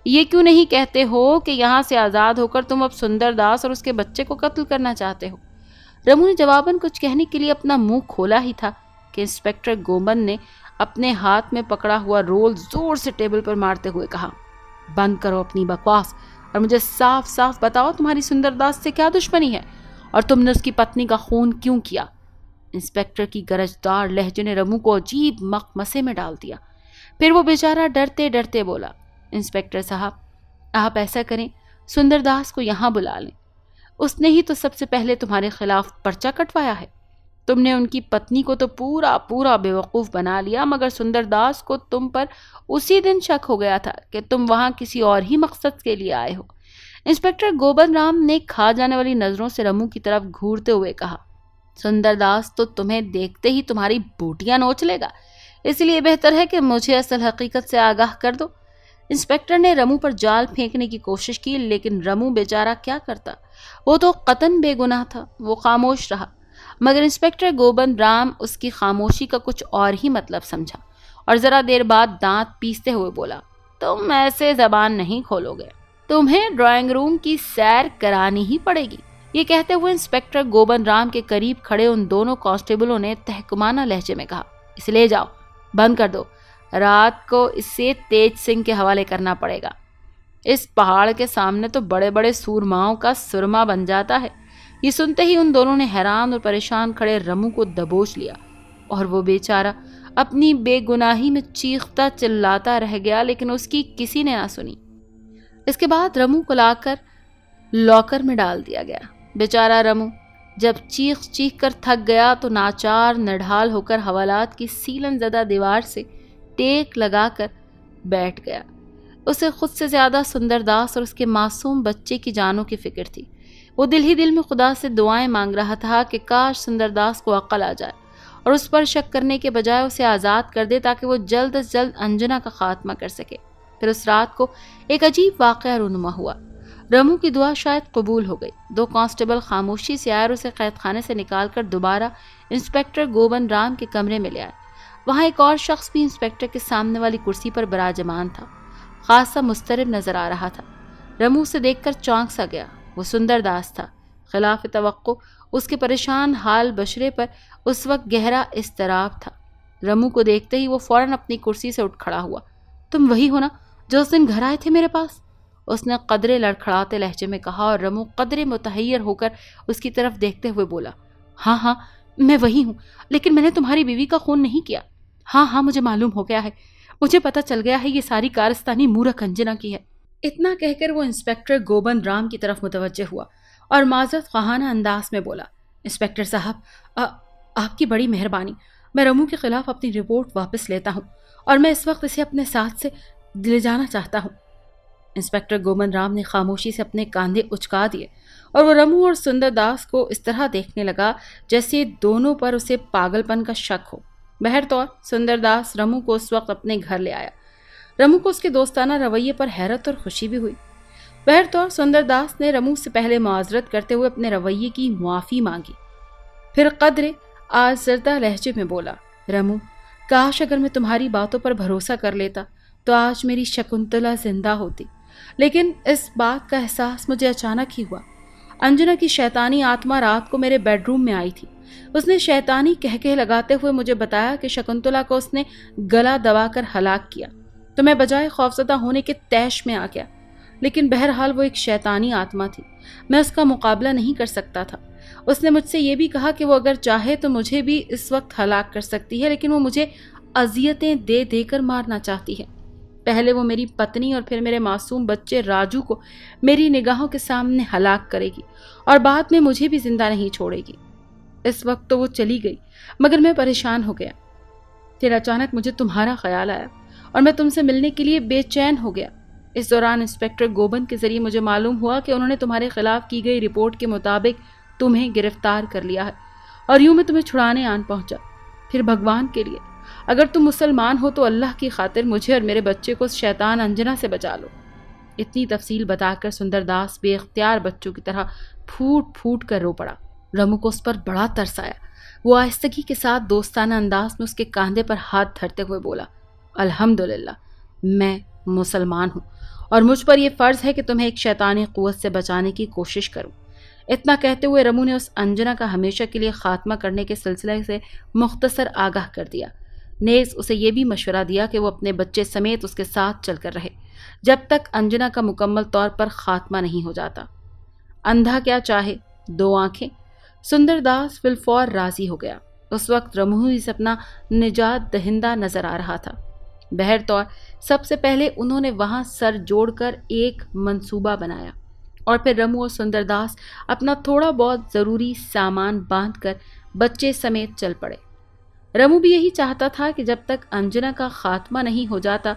یہ کیوں نہیں کہتے ہو کہ یہاں سے آزاد ہو کر تم اب سندر داس اور اس کے بچے کو قتل کرنا چاہتے ہو؟ رمو نے جواباً کچھ کہنے کے لیے اپنا منہ کھولا ہی تھا کہ انسپکٹر گوبند نے اپنے ہاتھ میں پکڑا ہوا رول زور سے ٹیبل پر مارتے ہوئے کہا، بند کرو اپنی بکواس اور مجھے صاف صاف بتاؤ تمہاری سندر داس سے کیا دشمنی ہے اور تم نے اس کی پتنی کا خون کیوں کیا؟ انسپکٹر کی گرجدار لہجے نے رمو کو عجیب مخمسے میں ڈال دیا۔ پھر وہ بیچارہ ڈرتے ڈرتے بولا، انسپکٹر صاحب آپ ایسا کریں، سندر داس کو یہاں بلا لیں، اس نے ہی تو سب سے پہلے تمہارے خلاف پرچہ کٹوایا ہے۔ تم نے ان کی پتنی کو تو پورا بے وقوف بنا لیا، مگر سندر داس کو تم پر اسی دن شک ہو گیا تھا کہ تم وہاں کسی اور ہی مقصد کے لیے آئے ہو۔ انسپکٹر گوبند رام نے کھا جانے والی نظروں سے رمو کی طرف گھورتے ہوئے کہا، سندر داس تو تمہیں دیکھتے ہی تمہاری بوٹیاں نوچ لے گا، اس لیے بہتر ہے کہ مجھے اصل حقیقت سے آگاہ کر دو۔ انسپکٹر نے رمو پر جال پھینکنے کی کوشش کی، لیکن رمو بیچارہ کیا کرتا، وہ تو قطعاً بے گناہ تھا۔ وہ خاموش رہا، مگر انسپکٹر گوبند رام اس کی خاموشی کا کچھ اور ہی مطلب سمجھا اور ذرا دیر بعد دانت پیستے ہوئے بولا، تم ایسے زبان نہیں کھولو گے، تمہیں ڈرائنگ روم کی سیر کرانی ہی پڑے گی۔ یہ کہتے ہوئے انسپکٹر گوبند رام کے قریب کھڑے ان دونوں کانسٹیبلوں نے تحکمانہ لہجے میں کہا، اسے لے جاؤ، بند کر دو، رات کو اسے تیج سنگھ کے حوالے کرنا پڑے گا۔ اس پہاڑ کے سامنے تو بڑے بڑے سورماؤں کا سرما بن جاتا ہے۔ یہ سنتے ہی ان دونوں نے حیران اور پریشان کھڑے رمو کو دبوچ لیا اور وہ بیچارہ اپنی بے گناہی میں چیختا چلاتا رہ گیا، لیکن اس کی کسی نے نہ سنی۔ اس کے بعد رمو کو لا کر لاکر میں ڈال دیا گیا۔ بیچارہ رمو جب چیخ کر تھک گیا تو ناچار نڈھال ہو کر حوالات کی سیلن زدہ دیوار سے ٹیک لگا کر بیٹھ گیا۔ اسے خود سے زیادہ سندر داس اور اس کے معصوم بچے کی جانوں کی فکر تھی۔ وہ دل ہی دل میں خدا سے دعائیں مانگ رہا تھا کہ کاش سندر داس کو عقل آ جائے اور اس پر شک کرنے کے بجائے اسے آزاد کر دے تاکہ وہ جلد از جلد انجنا کا خاتمہ کر سکے۔ پھر اس رات کو ایک عجیب واقعہ رونما ہوا۔ رمو کی دعا شاید قبول ہو گئی۔ دو کانسٹیبل خاموشی سے آئے اور اسے قید خانے سے نکال کر دوبارہ انسپکٹر گوبند رام کے کمرے میں لے آئے۔ وہاں ایک اور شخص بھی انسپکٹر کے سامنے والی کرسی پر براجمان تھا، خاصا مضطرب نظر آ رہا تھا۔ رمو اسے دیکھ کر چونک سا گیا۔ وہ سندر داس تھا۔ خلاف توقع اس کے پریشان حال بشرے پر اس وقت گہرا اضطراب تھا۔ رمو کو دیکھتے ہی وہ فوراً اپنی کرسی سے اٹھ کھڑا ہوا۔ تم وہی ہو نا جو اس دن گھر آئے تھے میرے پاس؟ اس نے قدرے لڑکھڑاتے لہجے میں کہا اور رمو قدرے متحیر ہو کر اس کی طرف دیکھتے ہوئے بولا، ہاں میں وہی ہوں، لیکن میں نے تمہاری بیوی کا خون نہیں کیا۔ ہاں مجھے معلوم ہو گیا ہے، مجھے پتہ چل گیا ہے یہ ساری کارستانی مورکھ انجنا کی ہے۔ اتنا کہہ کر وہ انسپکٹر گوبند رام کی طرف متوجہ ہوا اور معذرت خواہانہ انداز میں بولا، انسپکٹر صاحب آپ کی بڑی مہربانی، میں رمو کے خلاف اپنی رپورٹ واپس لیتا ہوں اور میں اس وقت اسے اپنے ساتھ سے لے جانا چاہتا ہوں۔ انسپکٹر گوبند رام نے خاموشی سے اپنے کاندھے اچکا دیے اور وہ رمو اور سندر داس کو اس طرح دیکھنے لگا جیسے دونوں پر اسے پاگل پن کا شک ہو۔ بہرطور سندر داس رمو کو اس وقت اپنے گھر لے آیا۔ رمو کو اس کے دوستانہ رویے پر حیرت اور خوشی بھی ہوئی۔ بہرطور سندر داس نے رمو سے پہلے معذرت کرتے ہوئے اپنے رویے کی معافی مانگی، پھر قدرے آزردہ لہجے میں بولا، رمو کاش اگر میں تمہاری باتوں پر بھروسہ کر لیتا تو آج میری شکنتلا زندہ ہوتی، لیکن اس بات کا احساس مجھے اچانک ہی ہوا۔ انجنا کی شیطانی آتما رات کو میرے بیڈ روم میں آئی تھی۔ اس نے شیطانی کہکہے لگاتے ہوئے مجھے بتایا کہ شکنتلا کو اس نے گلا دبا کر ہلاک کیا، تو میں بجائے خوفزدہ ہونے کے طیش میں آ گیا، لیکن بہرحال وہ ایک شیطانی آتما تھی، میں اس کا مقابلہ نہیں کر سکتا تھا۔ اس نے مجھ سے یہ بھی کہا کہ وہ اگر چاہے تو مجھے بھی اس وقت ہلاک کر سکتی ہے، لیکن وہ مجھے اذیتیں دے دے کر مارنا چاہتی ہے۔ پہلے وہ میری پتنی اور پھر میرے معصوم بچے راجو کو میری نگاہوں کے سامنے ہلاک کرے گی اور بعد میں مجھے بھی زندہ نہیں چھوڑے گی۔ اس وقت تو وہ چلی گئی، مگر میں پریشان ہو گیا۔ پھر اچانک مجھے تمہارا خیال آیا اور میں تم سے ملنے کے لیے بے چین ہو گیا۔ اس دوران انسپکٹر گوبند کے ذریعے مجھے معلوم ہوا کہ انہوں نے تمہارے خلاف کی گئی رپورٹ کے مطابق تمہیں گرفتار کر لیا ہے اور یوں میں تمہیں چھڑانے آن پہنچا۔ پھر بھگوان کے لیے اگر تم مسلمان ہو تو اللہ کی خاطر مجھے اور میرے بچے کو اس شیطان انجنا سے بچا لو۔ اتنی تفصیل بتا کر سندر داس بے اختیار بچوں کی طرح پھوٹ پھوٹ کر رو پڑا۔ رمو کو اس پر بڑا ترس آیا۔ وہ آہستگی کے ساتھ دوستانہ انداز میں اس کے کاندھے پر ہاتھ دھرتے ہوئے بولا، الحمدللہ میں مسلمان ہوں اور مجھ پر یہ فرض ہے کہ تمہیں ایک شیطانی قوت سے بچانے کی کوشش کروں۔ اتنا کہتے ہوئے رمو نے اس انجنا کا ہمیشہ کے لیے خاتمہ کرنے کے سلسلے سے مختصر آگاہ کر دیا۔ نیز اسے یہ بھی مشورہ دیا کہ وہ اپنے بچے سمیت اس کے ساتھ چل کر رہے جب تک انجنا کا مکمل طور پر خاتمہ نہیں ہو جاتا۔ اندھا کیا چاہے، دو آنکھیں۔ سندر داس بالفور راضی ہو گیا۔ اس وقت رمو ہی سے اپنا نجات دہندہ نظر آ رہا تھا۔ بہر طور سب سے پہلے انہوں نے وہاں سر جوڑ کر ایک منصوبہ بنایا اور پھر رمو اور سندر داس اپنا تھوڑا بہت ضروری سامان باندھ کر بچے سمیت چل پڑے۔ رمو بھی یہی چاہتا تھا کہ جب تک انجنا کا خاتمہ نہیں ہو جاتا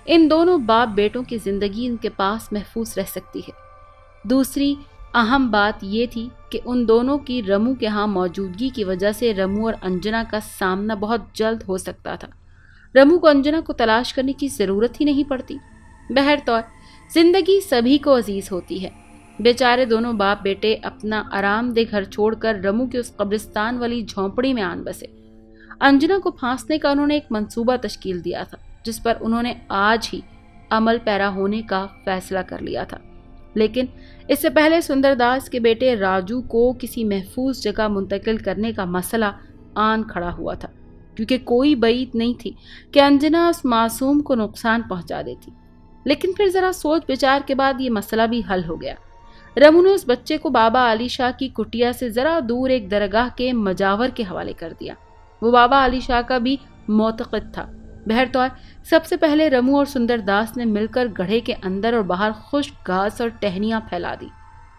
ان دونوں باپ بیٹوں کی زندگی ان کے پاس محفوظ رہ سکتی ہے۔ دوسری اہم بات یہ تھی کہ ان دونوں کی رمو کے ہاں موجودگی کی وجہ سے رمو اور انجنا کا سامنا بہت جلد ہو سکتا تھا۔ رمو کو انجنا کو تلاش کرنے کی ضرورت ہی نہیں پڑتی۔ بہر طور زندگی سبھی کو عزیز ہوتی ہے۔ بیچارے دونوں باپ بیٹے اپنا آرام دہ گھر چھوڑ کر رمو کی اس قبرستان والی جھونپڑی میں آن بسے۔ انجنا کو پھانسنے کا انہوں نے ایک منصوبہ تشکیل دیا تھا جس پر انہوں نے آج ہی عمل پیرا ہونے کا فیصلہ کر لیا تھا، لیکن اس سے پہلے سندر داس کے بیٹے راجو کو کسی محفوظ جگہ منتقل کرنے کا مسئلہ آن کھڑا ہوا تھا، کیونکہ کوئی بعید نہیں تھی کہ انجنا اس معصوم کو نقصان پہنچا دیتی۔ لیکن پھر ذرا سوچ بچار کے بعد یہ مسئلہ بھی حل ہو گیا۔ رمو نے اس بچے کو بابا علی شاہ کی کٹیا سے ذرا دور ایک درگاہ کے مجاور کے حوالے کر دیا۔ وہ بابا علی شاہ کا بھی معتقد تھا۔ بہرطور سب سے پہلے رمو اور سندر داس نے مل کر گڑھے کے اندر اور باہر خشک گھاس اور ٹہنیاں پھیلا دی،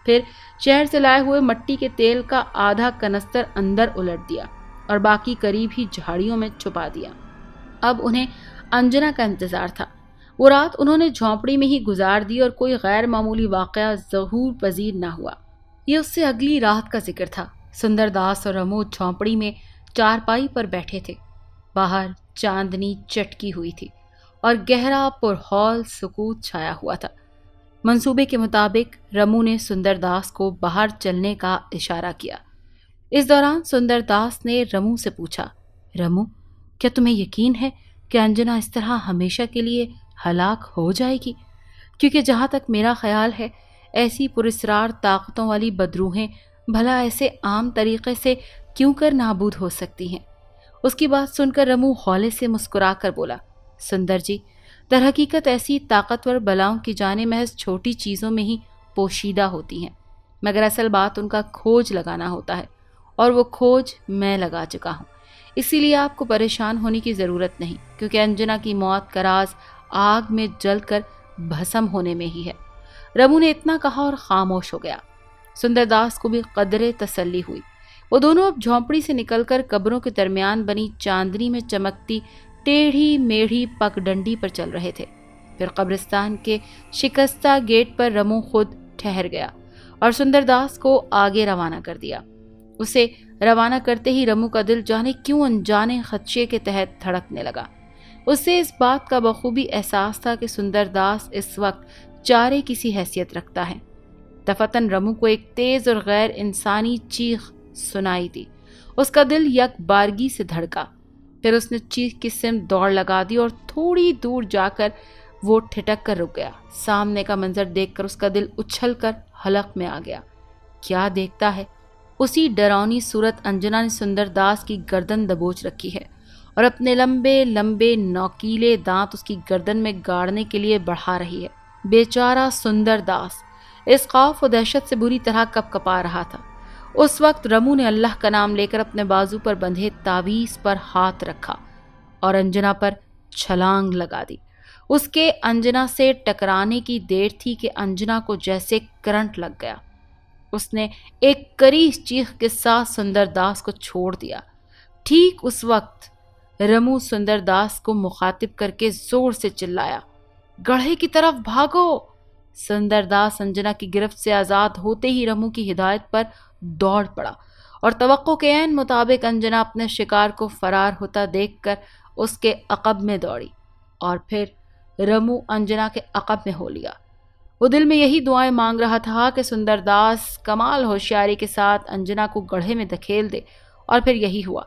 پھر شہر سے لائے ہوئے مٹی کے تیل کا آدھا کنستر اندر الٹ دیا اور باقی قریب ہی جھاڑیوں میں چھپا دیا۔ اب انہیں انجنا کا انتظار تھا۔ وہ رات انہوں نے جھونپڑی میں ہی گزار دی اور کوئی غیر معمولی واقعہ ظہور پذیر نہ ہوا۔ یہ اس سے اگلی رات کا ذکر تھا۔ سندر داس اور رمو جھونپڑی میں چارپائی پر بیٹھے تھے۔ باہر چاندنی چٹکی ہوئی تھی اور گہرا پرہول سکوت چھایا ہوا تھا۔ منصوبے کے مطابق رمو نے سندر داس کو باہر چلنے کا اشارہ کیا۔ اس دوران سندر داس نے رمو سے پوچھا، رمو، کیا تمہیں یقین ہے کہ انجنا اس طرح ہمیشہ کے لیے ہلاک ہو جائے گی؟ کیونکہ جہاں تک میرا خیال ہے ایسی پراسرار طاقتوں والی بدروحیں بھلا ایسے عام طریقے سے کیوں کر نابود ہو سکتی ہیں؟ اس کی بات سن کر رمو ہولے سے مسکرا کر بولا، سندر جی، در حقیقت ایسی طاقتور بلاؤں کی جانیں محض چھوٹی چیزوں میں ہی پوشیدہ ہوتی ہیں، مگر اصل بات ان کا کھوج لگانا ہوتا ہے، اور وہ کھوج میں لگا چکا ہوں۔ اسی لیے آپ کو پریشان ہونے کی ضرورت نہیں، کیونکہ انجنا کی موت کا راز آگ میں جل کر بھسم ہونے میں ہی ہے۔ رمو نے اتنا کہا اور خاموش ہو گیا۔ سندر داس کو بھی قدرے تسلی ہوئی۔ وہ دونوں اب جھونپڑی سے نکل کر قبروں کے درمیان بنی چاندنی میں چمکتی ٹیڑھی میڑھی پگ ڈنڈی پر چل رہے تھے۔ پھر قبرستان کے شکستہ گیٹ پر رمو خود ٹھہر گیا اور سندر داس کو آگے روانہ کر دیا۔ اسے روانہ کرتے ہی رمو کا دل جانے کیوں انجانے خدشے کے تحت دھڑکنے لگا۔ اسے اس بات کا بخوبی احساس تھا کہ سندر داس اس وقت چارے کسی حیثیت رکھتا ہے۔ دفتن رمو کو ایک تیز اور غیر انسانی چیخ سنائی دی۔ اس کا دل یک بارگی سے دھڑکا، پھر اس نے چیخ کی سمت دوڑ لگا دی اور تھوڑی دور جا کر وہ ٹھٹک کر رک گیا۔ سامنے کا منظر دیکھ کر اس کا دل اچھل کر حلق میں آ گیا۔ کیا دیکھتا ہے؟ اسی ڈراؤنی صورت انجنا نے سندر داس کی گردن دبوچ رکھی ہے اور اپنے لمبے لمبے نوکیلے دانت اس کی گردن میں گاڑنے کے لیے بڑھا رہی ہے۔ بیچارہ سندر داس اس خوف و دہشت سے بری طرح کپ کپا رہا تھا۔ اس وقت رمو نے اللہ کا نام لے کر اپنے بازو پر بندھے تعویذ پر ہاتھ رکھا اور انجنا پر چھلانگ لگا دی۔ اس کے انجنا سے ٹکرانے کی دیر تھی کہ انجنا کو جیسے کرنٹ لگ گیا۔ اس نے ایک کریز چیخ کے ساتھ سندر داس کو چھوڑ دیا۔ ٹھیک اس وقت رمو سندر داس کو مخاطب کر کے زور سے چلایا، گڑھے کی طرف بھاگو! سندر داس انجنا کی گرفت سے آزاد ہوتے ہی رمو کی ہدایت پر دوڑ پڑا اور توقع کے عین مطابق انجنا اپنے شکار کو فرار ہوتا دیکھ کر اس کے عقب میں دوڑی اور پھر رمو انجنا کے عقب میں ہو لیا۔ وہ دل میں یہی دعائیں مانگ رہا تھا کہ سندر داس کمال ہوشیاری کے ساتھ انجنا کو گڑھے میں دھکیل دے، اور پھر یہی ہوا۔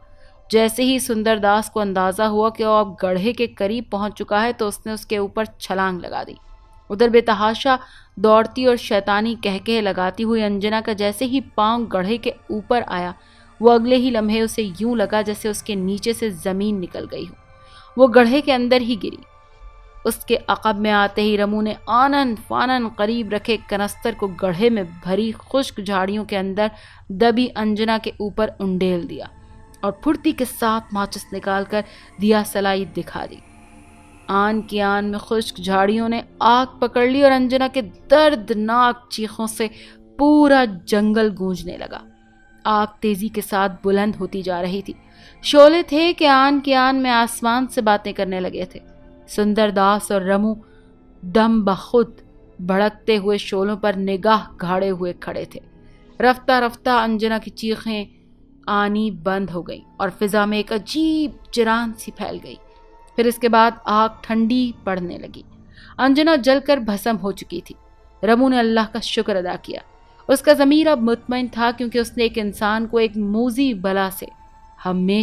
جیسے ہی سندر داس کو اندازہ ہوا کہ وہ اب گڑھے کے قریب پہنچ چکا ہے تو اس نے اس کے اوپر چھلانگ لگا دی۔ ادھر بے تحاشا دوڑتی اور شیطانی کہکہے لگاتی ہوئی انجنا کا جیسے ہی پاؤں گڑھے کے اوپر آیا، وہ اگلے ہی لمحے اسے یوں لگا جیسے اس کے نیچے سے زمین نکل گئی ہو، وہ گڑھے کے اندر ہی گری۔ اس کے عقب میں آتے ہی رمو نے آنن فانن قریب رکھے کنستر کو گڑھے میں بھری خشک جھاڑیوں کے اندر دبی انجنا کے اوپر انڈیل دیا اور پھرتی کے ساتھ ماچس نکال کر دیا سلائی دکھا دی۔ آن کی آن میں خشک جھاڑیوں نے آگ پکڑ لی اور انجنا کے دردناک چیخوں سے پورا جنگل گونجنے لگا۔ آگ تیزی کے ساتھ بلند ہوتی جا رہی تھی، شعلے تھے کہ آن کی آن میں آسمان سے باتیں کرنے لگے تھے۔ سندر داس اور رمو دم بخود بھڑکتے ہوئے شعلوں پر نگاہ گھاڑے ہوئے کھڑے تھے۔ رفتہ رفتہ انجنا کی چیخیں آنی بند ہو گئیں اور فضا میں ایک عجیب چران سی پھیل گئی۔ پھر اس کے بعد آگ ٹھنڈی پڑنے لگی۔ انجنا جل کر بھسم ہو چکی تھی۔ رمو نے اللہ کا شکر ادا کیا۔ اس کا ضمیر اب مطمئن تھا کیونکہ اس نے ایک انسان کو ایک موذی بلا سے ہمیشہ